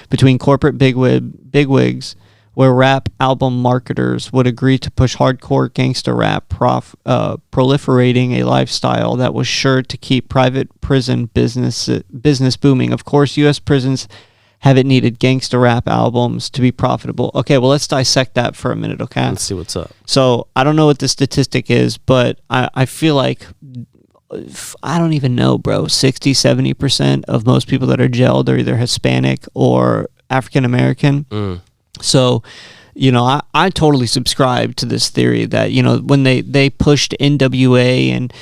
between corporate bigwigs, where rap album marketers would agree to push hardcore gangsta rap, proliferating a lifestyle that was sure to keep private prison business booming. Of course, U.S. prisons haven't needed gangsta rap albums to be profitable. Okay, well, let's dissect that for a minute, okay? Let's see what's up. So I don't know what the statistic is, but I feel like, I don't even know, bro, 60, 70% of most people that are jailed are either Hispanic or African American. So, you know, I totally subscribe to this theory that, you know, when they pushed NWA and,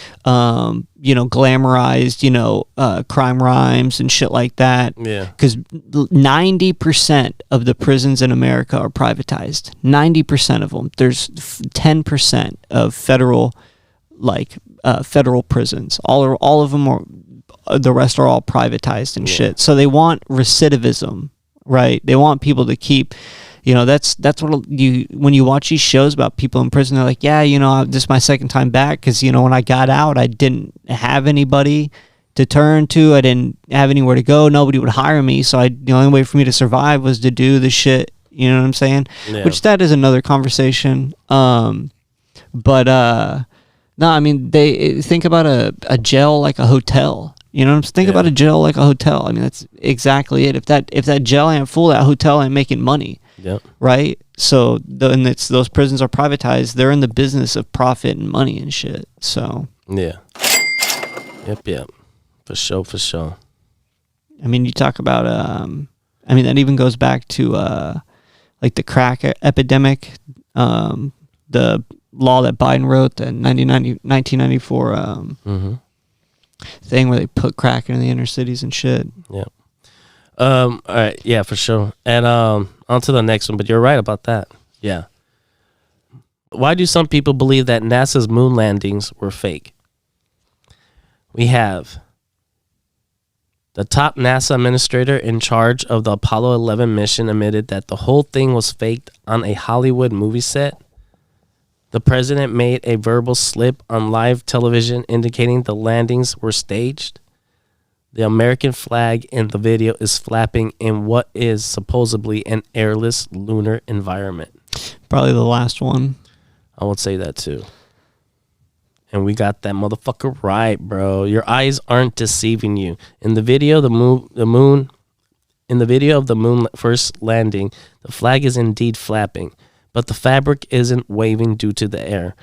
you know, glamorized, you know, crime rhymes and shit like that. Yeah. Because 90% of the prisons in America are privatized. 90% of them. There's 10% of federal, like, federal prisons. All of them are, the rest are all privatized and shit. So they want recidivism, right? They want people to keep, you know, that's what you, when you watch these shows about people in prison, they're like, yeah, you know, this is my second time back because, you know, when I got out, I didn't have anybody to turn to. I didn't have anywhere to go. Nobody would hire me. So the only way for me to survive was to do the shit. You know what I'm saying? Yeah. Which that is another conversation. No, I mean, they think about a jail like a hotel. You know what I'm saying? Think about a jail like a hotel. I mean, that's exactly it. If that jail ain't full, that hotel ain't making money. Yep. Right? So, and it's, those prisons are privatized. They're in the business of profit and money and shit. So, Yeah. Yep. For sure. I mean, you talk about, I mean, that even goes back to, like the crack epidemic, the law that Biden wrote, the 1994 thing where they put crack in the inner cities and shit. Yeah. All right. Yeah, for sure. And on to the next one. But you're right about that. Yeah. Why do some people believe that NASA's moon landings were fake? We have the top NASA administrator in charge of the Apollo 11 mission admitted that the whole thing was faked on a Hollywood movie set. The president made a verbal slip on live television indicating the landings were staged. The American flag in the video is flapping in what is supposedly an airless lunar environment. Probably the last one. I would say that too. And we got that motherfucker right, bro. Your eyes aren't deceiving you. In the video, in the video of the moon first landing, the flag is indeed flapping, but the fabric isn't waving due to the air.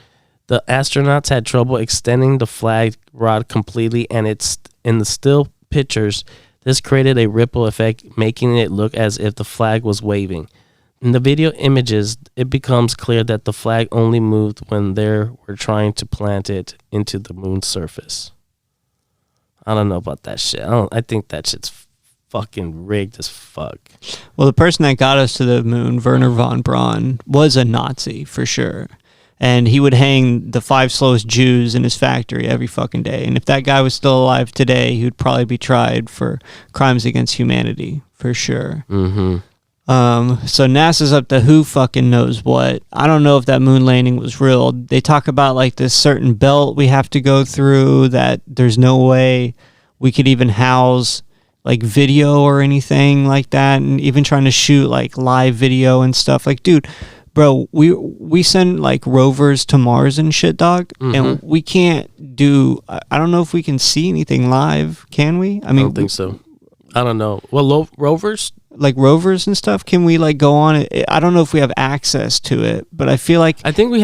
The astronauts had trouble extending the flag rod completely, and it's in the still pictures. This created a ripple effect, making it look as if the flag was waving. In the video images, it becomes clear that the flag only moved when they were trying to plant it into the moon's surface. I don't know about that shit. I think that shit's fucking rigged as fuck. Well, the person that got us to the moon, Werner von Braun, was a Nazi for sure. And he would hang the 5 slowest Jews in his factory every fucking day. And if that guy was still alive today, he would probably be tried for crimes against humanity for sure. Mm-hmm. So NASA's up to who fucking knows what. I don't know if that moon landing was real. They talk about like this certain belt we have to go through that there's no way we could even house like video or anything like that, and even trying to shoot like live video and stuff. Like, dude, bro, we send like rovers to Mars and shit, dog, and we can't do. I don't know if we can see anything live. Can we? I mean, I don't think so. I don't know. Well, rovers. Like rovers and stuff, can we like go on it? I don't know if we have access to it, but I feel like I think we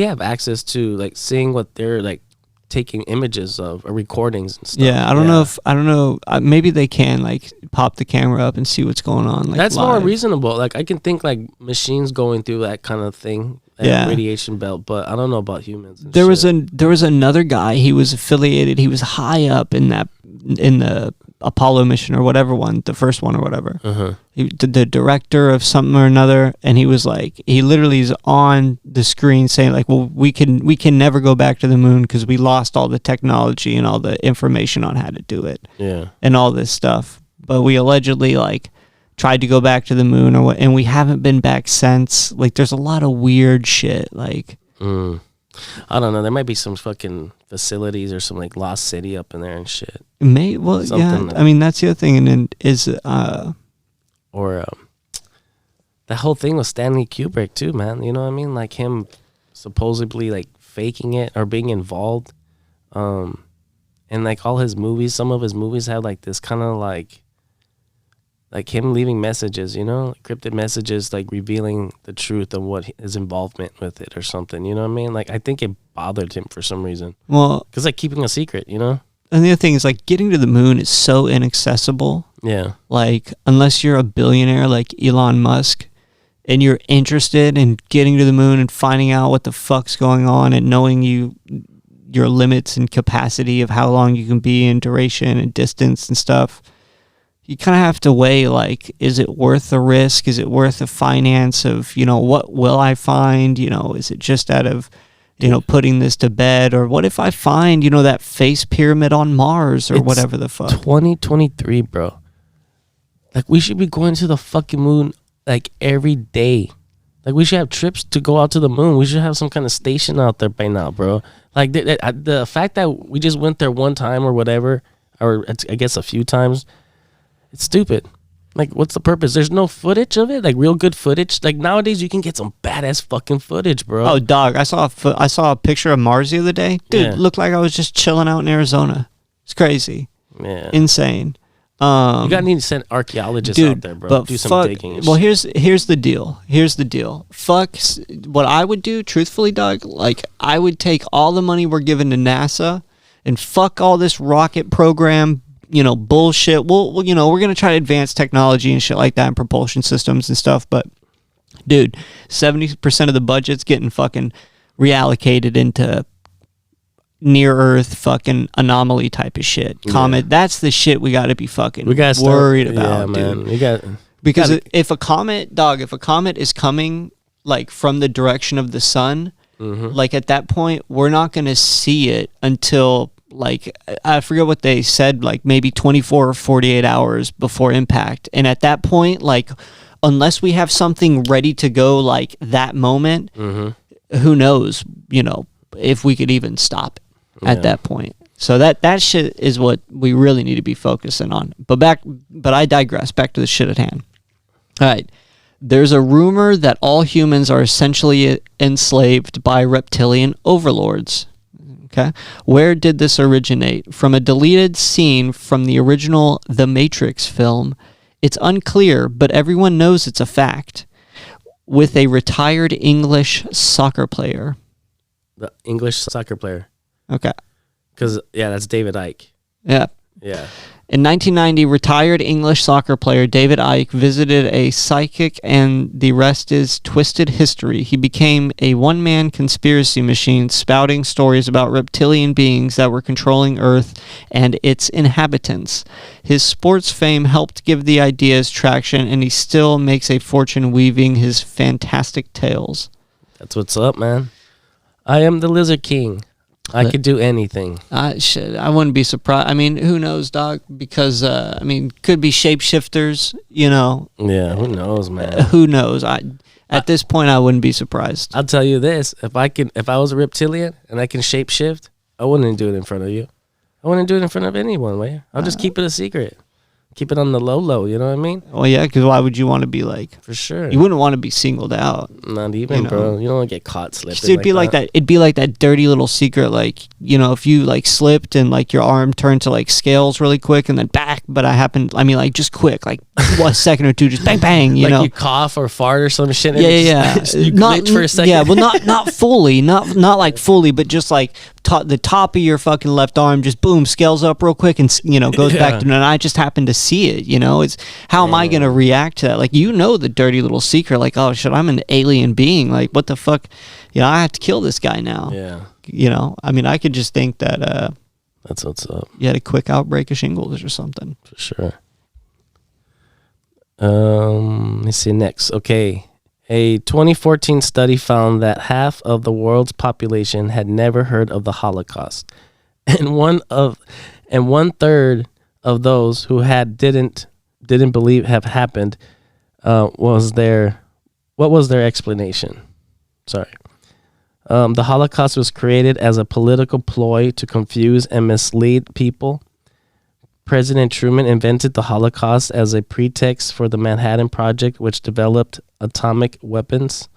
have access to like seeing what they're like taking images of or recordings and stuff. yeah, I don't know. Maybe they can like pop the camera up and see what's going on. Like That's live. more reasonable. Like I can think like machines going through that kind of thing, that Yeah. radiation belt, but I don't know about humans. And There shit. was another guy. He was affiliated. He was high up in the Apollo mission or whatever one, the first one or whatever. The director of something or another, and he was like, he literally is on the screen saying like, well, we can never go back to the moon because we lost all the technology and all the information on how to do it. Yeah. And all this stuff. But we allegedly like tried to go back to the moon or what, and we haven't been back since. Like, there's a lot of weird shit. Like, I don't know. There might be some fucking facilities or some like lost city up in there and shit. well, Something yeah. that- I mean, that's the other thing. And then is Or that whole thing with Stanley Kubrick too, man. You know what I mean? Like him supposedly like faking it or being involved. And like all his movies, some of his movies have like this kind of like him leaving messages, you know, cryptic messages, like revealing the truth of what his involvement with it or something. You know what I mean? Like I think it bothered him for some reason. well, Cause like keeping a secret, you know? and the other thing is like getting to the moon is so inaccessible. Yeah. Like, unless you're a billionaire like Elon Musk and you're interested in getting to the moon and finding out what the fuck's going on and knowing your limits and capacity of how long you can be in duration and distance and stuff, you kind of have to weigh, like, is it worth the risk? Is it worth the finance of, you know, what will I find? You know, is it just out of, you know, putting this to bed? Or what if I find, you know, that face pyramid on Mars or It's whatever the fuck? 2023, bro. Like we should be going to the fucking moon like every day. Like we should have trips to go out to the moon. We should have some kind of station out there by now, bro. Like the fact that we just went there one time or whatever, or I guess a few times, it's stupid. Like, what's the purpose? There's no footage of it, like real good footage. Like nowadays, you can get some badass fucking footage, bro. Oh, dog! I saw a picture of Mars the other day. Dude, Yeah. it looked like I was just chilling out in Arizona. It's crazy, yeah. insane. You gotta need to send archaeologists Dude, out there, bro. but Do some fuck. digging. And Well, shit. here's the deal. Here's the deal. What I would do, truthfully, dog. Like, I would take all the money we're giving to NASA and fuck all this rocket program, you know, bullshit. Well, you know, we're gonna try to advance technology and shit like that and propulsion systems and stuff. But, dude, 70% of the budget's getting fucking reallocated into near Earth fucking anomaly type of shit. Comet. That's the shit we got to be fucking we gotta worried about, yeah, dude. man. You got Because gotta- if a comet is coming like from the direction of the sun, like at that point, we're not going to see it until like, I forget what they said, like maybe 24 or 48 hours before impact. And at that point, like, unless we have something ready to go like that moment, who knows, you know, if we could even stop it at that point. So that shit is what we really need to be focusing on. But I digress. Back to the shit at hand. All right. There's a rumor that all humans are essentially enslaved by reptilian overlords. Okay. Where did this originate? From a deleted scene from the original The Matrix film. It's unclear, but everyone knows it's a fact. With a retired English soccer player. the English soccer player. Okay. Because, yeah, that's David Icke. Yeah. Yeah. In 1990, retired English soccer player David Icke visited a psychic, and the rest is twisted history. He became a one-man conspiracy machine spouting stories about reptilian beings that were controlling Earth and its inhabitants. His sports fame helped give the ideas traction, and he still makes a fortune weaving his fantastic tales. That's what's up, man. I am the Lizard King. I could do anything. I wouldn't be surprised. I mean, who knows, dog? Because could be shapeshifters. You know. Yeah, who knows, man? Who knows? At this point, I wouldn't be surprised. I'll tell you this: if I was a reptilian and I can shapeshift, I wouldn't do it in front of you. I wouldn't do it in front of anyone, way. I'll just keep it a secret. Keep it on the low, you know what I mean? Well, yeah, because why would you want to be like? For sure. You wouldn't want to be singled out. Not even, bro. You don't want to get caught slipping. It'd be like that. It'd be like that dirty little secret, like, you know, if you like slipped and like your arm turned to like scales really quick and then back, but like just quick, like 1 second or two, just bang, bang, you like know. You cough or fart or some shit. And Yeah. you glitch for a second. Yeah, well, not fully, not like fully, but just like the top of your fucking left arm, just boom, scales up real quick and, you know, goes back to, and I just happened to see it, you know. It's how am I going to react to that? Like, you know, the dirty little secret, like, oh shit, I'm an alien being. Like, what the fuck? You know, I have to kill this guy now. Yeah. You know, I mean, I could just think that that's what's up. You had a quick outbreak of shingles or something. For sure. Let's see next. Okay. A 2014 study found that half of the world's population had never heard of the Holocaust, and one third of those who didn't believe have happened. What was their explanation? Sorry. The Holocaust was created as a political ploy to confuse and mislead people. President Truman invented the Holocaust as a pretext for the Manhattan Project, which developed atomic weapons.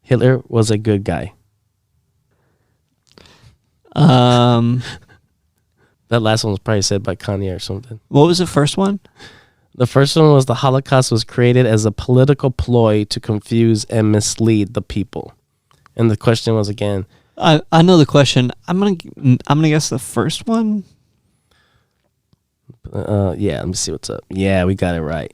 Hitler was a good guy. That last one was probably said by Kanye or something. What was the first one? The first one was the Holocaust was created as a political ploy to confuse and mislead the people. And the question was again. I know the question. I'm gonna guess the first one. Yeah, let me see what's up. Yeah, we got it right.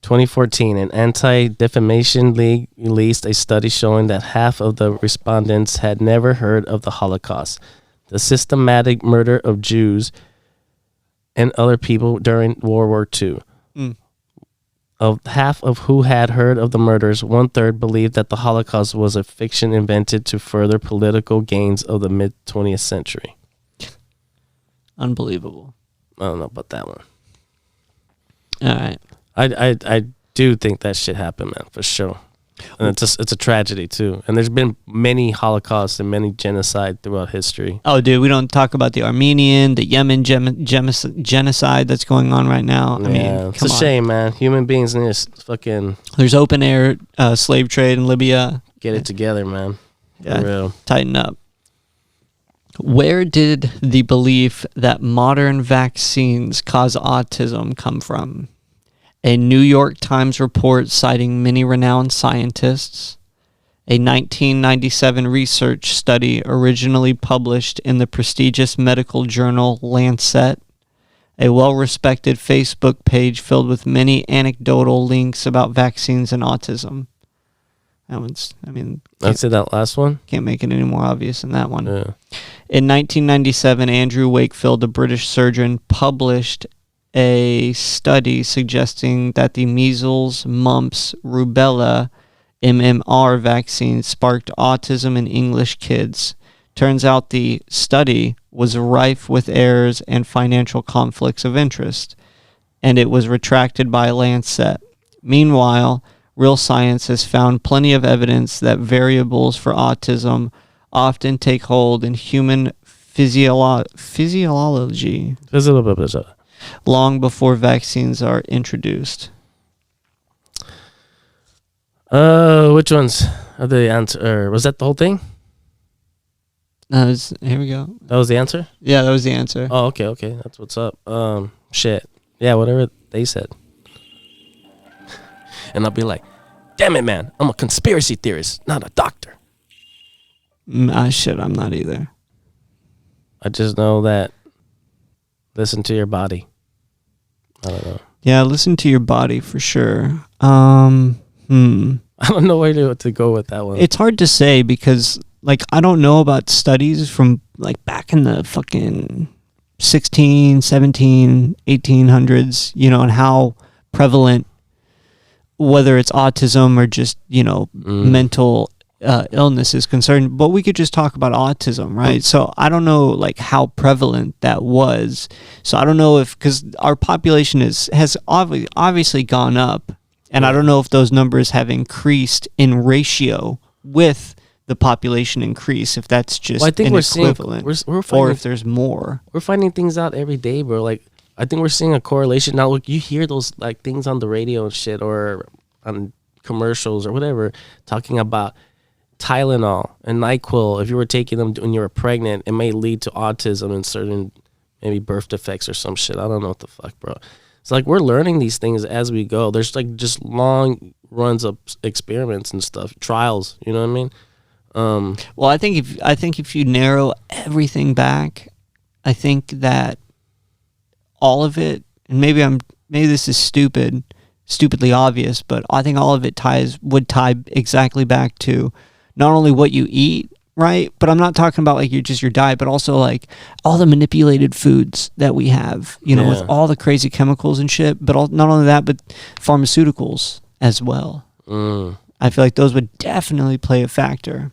2014, an Anti-Defamation League released a study showing that half of the respondents had never heard of the Holocaust, the systematic murder of Jews and other people during World War II. Of half of who had heard of the murders, 1/3 believed that the Holocaust was a fiction invented to further political gains of the mid-20th century. Unbelievable. I don't know about that one. All right. I do think that shit happened, man, for sure. And it's a tragedy too. And there's been many Holocausts and many genocide throughout history. Oh, dude, we don't talk about the Armenian, the Yemen genocide that's going on right now. I mean, it's a shame, man. Human beings need to fucking. There's open air slave trade in Libya. Get it together, man. Yeah, for real. Tighten up. Where did the belief that modern vaccines cause autism come from? A New York Times report citing many renowned scientists, a 1997 research study originally published in the prestigious medical journal Lancet, a well-respected Facebook page filled with many anecdotal links about vaccines and autism. That one's, I mean... I'd say that last one. Can't make it any more obvious than that one. Yeah. In 1997, Andrew Wakefield, a British surgeon, published a study suggesting that the measles, mumps, rubella, MMR vaccine sparked autism in English kids. Turns out the study was rife with errors and financial conflicts of interest, and it was retracted by Lancet. Meanwhile, Real Science has found plenty of evidence that variables for autism often take hold in human physiology long before vaccines are introduced. Which ones are the answer? Was that the whole thing? Here we go. That was the answer? Yeah, that was the answer. Oh, okay. That's what's up. Shit. Yeah, whatever they said. And I'll be like, damn it, man. I'm a conspiracy theorist, not a doctor. Shit, I'm not either. I just know that Listen to your body. I don't know. Yeah, listen to your body for sure. I don't know where to go with that one. It's hard to say because, like, I don't know about studies from, like, back in the fucking 16, 17, 1800s, you know, and how prevalent, whether it's autism or just, you know, mental illness is concerned. But we could just talk about autism, right? So I don't know, like, how prevalent that was. So I don't know if, because our population has obviously gone up. And I don't know if those numbers have increased in ratio with the population increase, if that's just Well, I think an we're seeing- equivalent, we're or finding- if there's more. We're finding things out every day, bro. Like, I think we're seeing a correlation. Now, look, you hear those, like, things on the radio and shit or on commercials or whatever talking about Tylenol and NyQuil. If you were taking them when you were pregnant, it may lead to autism and certain maybe birth defects or some shit. I don't know what the fuck, bro. It's like we're learning these things as we go. There's like just long runs of experiments and stuff, trials. You know what I mean? Well, I think if you narrow everything back, I think that all of it, and maybe this is stupidly obvious, but I think all of it would tie exactly back to not only what you eat, right? But I'm not talking about like your diet, but also like all the manipulated foods that we have, you know, with all the crazy chemicals and shit. But not only that, but pharmaceuticals as well. I feel like those would definitely play a factor.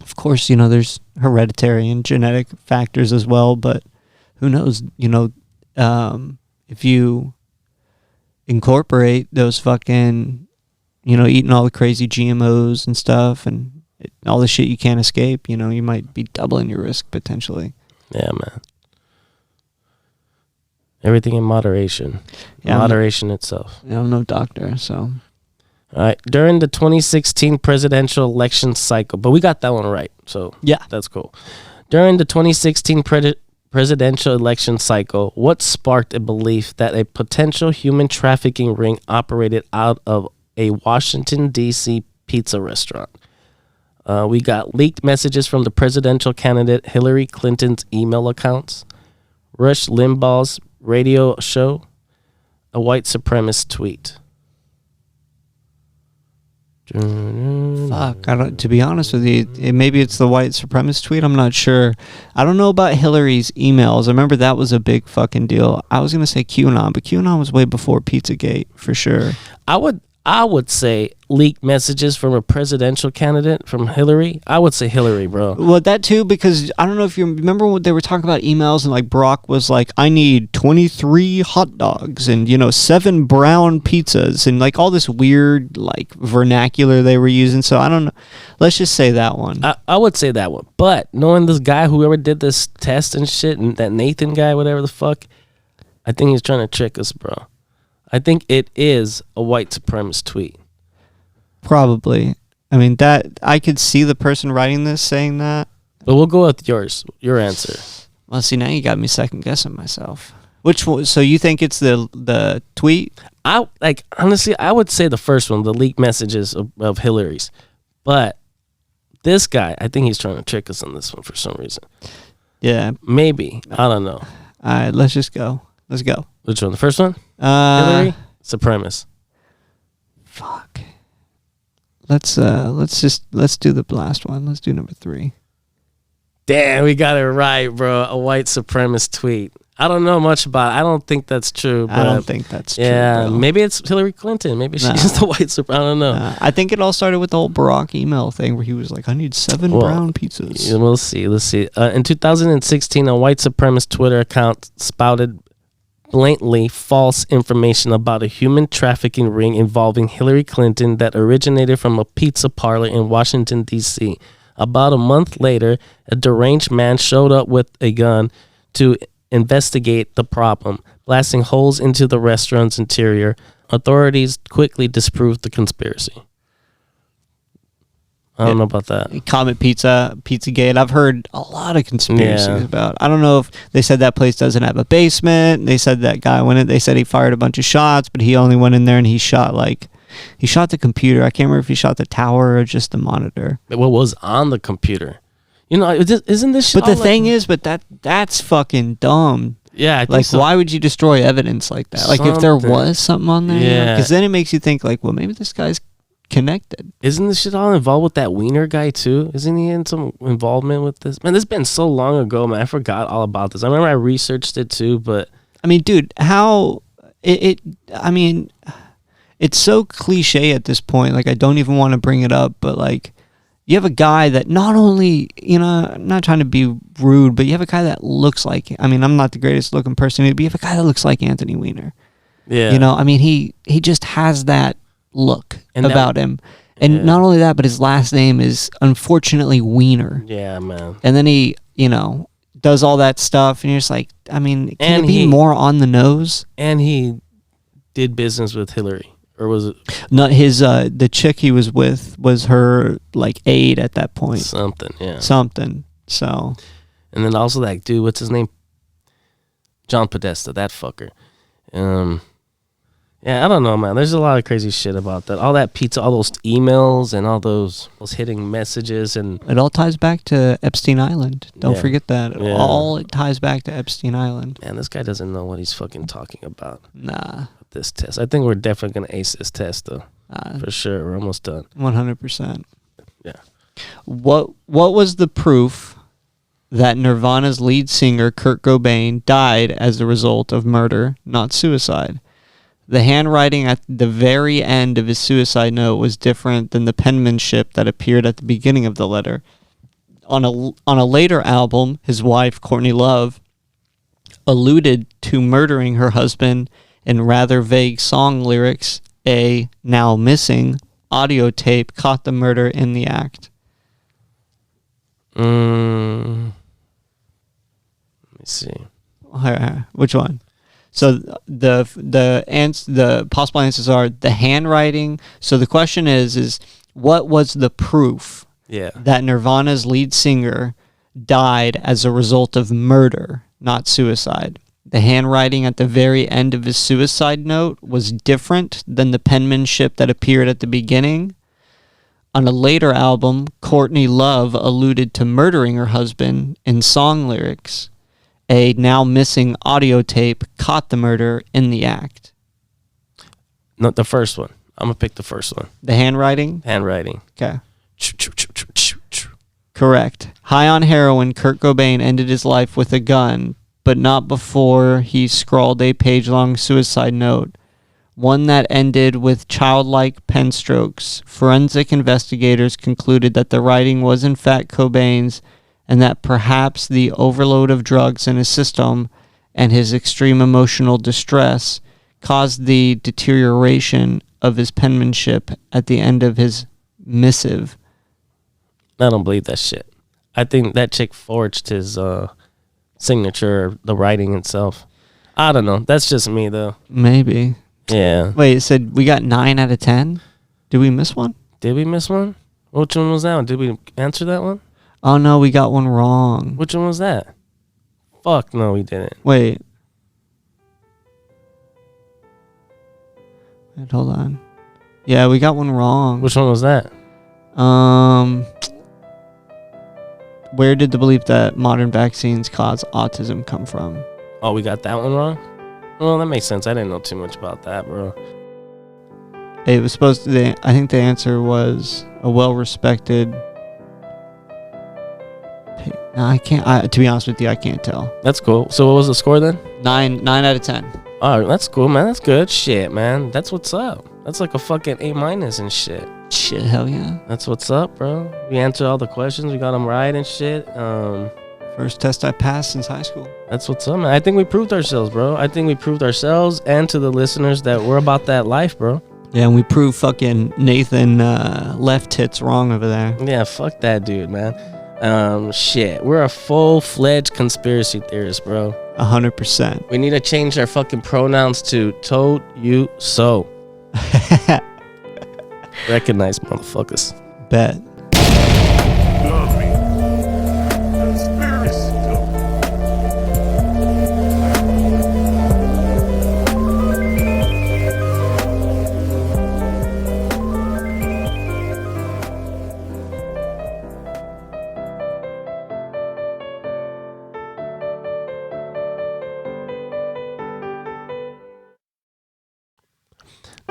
Of course, you know, there's hereditary and genetic factors as well, but who knows, you know, if you incorporate those fucking, you know, eating all the crazy GMOs and stuff and all the shit you can't escape, you know, you might be doubling your risk potentially. Yeah, man. Everything in moderation. Yeah, Moderation itself. I'm no doctor, so. All right. During the 2016 presidential election cycle, but we got that one right, so Yeah. that's cool. During the 2016 presidential election cycle, what sparked a belief that a potential human trafficking ring operated out of a Washington, D.C. pizza restaurant? We got leaked messages from the presidential candidate Hillary Clinton's email accounts, Rush Limbaugh's radio show, a white supremacist tweet. Fuck, to be honest with you, maybe it's the white supremacist tweet. I'm not sure. I don't know about Hillary's emails. I remember that was a big fucking deal. I was gonna say QAnon, but QAnon was way before Pizzagate for sure. I would say leaked messages from a presidential candidate from Hillary. I would say Hillary, bro. Well, that too, because I don't know if you remember when they were talking about emails and like Brock was like, I need 23 hot dogs and, you know, 7 brown pizzas and like all this weird like vernacular they were using. So I don't know. Let's just say that one. I would say that one. But knowing this guy, whoever did this test and shit, and that Nathan guy, whatever the fuck, I think he's trying to trick us, bro. I think it is a white supremacist tweet. Probably. I mean, that I could see the person writing this saying that. But we'll go with your answer. Well, see, now you got me second guessing myself. Which one? So you think it's the tweet? Honestly, I would say the first one, the leaked messages of Hillary's. But this guy, I think he's trying to trick us on this one for some reason. Yeah. Maybe. I don't know. All right, let's just go. Let's go. Which one? The first one? Hillary? Supremacist. Fuck. Let's do the last one. Let's do number 3. Damn, we got it right, bro. A white supremacist tweet. I don't know much about it. I don't think that's true. But I don't think that's true. Yeah, bro. maybe it's Hillary Clinton. Maybe she's the white supremacist. I don't know. I think it all started with the whole Barack email thing where he was like, I need 7 brown pizzas. Yeah, we'll see. Let's see. In 2016, a white supremacist Twitter account spouted blatantly false information about a human trafficking ring involving Hillary Clinton that originated from a pizza parlor in Washington, D.C. About a month later, a deranged man showed up with a gun to investigate the problem, blasting holes into the restaurant's interior. Authorities quickly disproved the conspiracy. I don't know about that. Comet Pizza, Pizzagate. I've heard a lot of conspiracies Yeah. about. I don't know if they said that place doesn't have a basement. They said that guy went in. They said he fired a bunch of shots, but he only went in there and he shot the computer. I can't remember if he shot the tower or just the monitor. What was on the computer? You know, isn't this shit But the all thing is, that's fucking dumb. Yeah, I think Like, so. why would you destroy evidence like that? Like, if there Something. was something on there, Yeah. because then it makes you think, like, well, maybe this guy's connected. Isn't this shit all involved with that Wiener guy too? Isn't he in some involvement with this? Man, this has been so long ago, man. I forgot all about this. I remember I researched it too, but I mean, dude, how I mean, it's so cliche at this point. Like, I don't even want to bring it up, but like, you have a guy that not only, you know, I'm not trying to be rude, but you have a guy that looks like, I mean, I'm not the greatest looking person, but you have a guy that looks like Anthony Weiner. yeah, You know, I mean, he just has that look And about him. And yeah. not only that, but his last name is unfortunately Weiner. yeah, man. And then he, you know, does all that stuff, and you're just like, I mean, can And it be he- more on the nose? And he did business with Hillary, or was it Not his, the chick he was with was her like aide at that point, something? Yeah. something. So And then also that dude, what's his name? John Podesta, that fucker. Yeah, I don't know, man. There's a lot of crazy shit about that. All that pizza, all those emails, and all those hitting messages, and it all ties back to Epstein Island. Don't Yeah. forget that. Yeah. All it ties back to Epstein Island. man, this guy doesn't know what he's fucking talking about Nah, with this test. I think we're definitely gonna ace this test, though, for sure. We're almost done. 100%. Yeah. What was the proof that Nirvana's lead singer Kurt Cobain died as a result of murder, not suicide? The handwriting at the very end of his suicide note was different than the penmanship that appeared at the beginning of the letter. On a later album, his wife, Courtney Love, alluded to murdering her husband in rather vague song lyrics. A now missing audio tape caught the murder in the act. Let me see. Which one? So the possible answers are the handwriting. So the question is what was the proof Yeah. that Nirvana's lead singer died as a result of murder, not suicide? The handwriting at the very end of his suicide note was different than the penmanship that appeared at the beginning. On a later album, Courtney Love alluded to murdering her husband in song lyrics. A now missing audio tape caught the murder in the act. Not the first one. I'm gonna pick the first one. The handwriting? Handwriting. Okay. Correct. High on heroin, Kurt Cobain ended his life with a gun, but not before he scrawled a page-long suicide note, one that ended with childlike pen strokes. Forensic investigators concluded that the writing was in fact Cobain's, and that perhaps the overload of drugs in his system and his extreme emotional distress caused the deterioration of his penmanship at the end of his missive. I don't believe that shit. I think that chick forged his signature, the writing itself. I don't know. That's just me, though. Maybe. Yeah. Wait, it said we got 9 out of 10? Did we miss one? Did we miss one? Which one was that one? Did we answer that one? Oh no, we got one wrong. Which one was that? Fuck, no, we didn't. Wait, hold on. Yeah, we got one wrong. Which one was that? Where did the belief that modern vaccines cause autism come from? Oh, we got that one wrong? Well, that makes sense. I didn't know too much about that, bro. It was supposed to. I think the answer was a well-respected. No, I can't. To be honest with you, I can't tell. That's cool. So what was the score then? 9 out of 10. Oh, that's cool, man. That's good. Shit, man. That's what's up. That's like a fucking A- and shit. Shit, hell yeah. That's what's up, bro. We answered all the questions. We got them right and shit. First test I passed since high school. That's what's up, man. I think we proved ourselves, bro. I think we proved ourselves and to the listeners that we're about that life, bro. Yeah, and we proved fucking Nathan left tits wrong over there. Yeah, fuck that dude, man. Shit. We're a full-fledged conspiracy theorist, bro. 100%. We need to change our fucking pronouns to told you so. Recognize, motherfuckers. Bet. Love me. Conspiracy.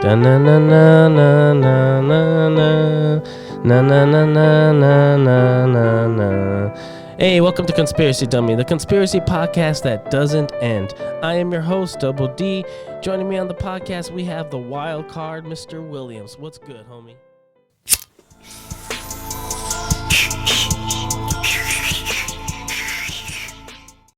Da na na na na na na na na na na na na na na. Hey, welcome to Conspiracy Dummy, the conspiracy podcast that doesn't end. I am your host, Double D. Joining me on the podcast, we have the wild card, Mr. Williams. What's good, homie?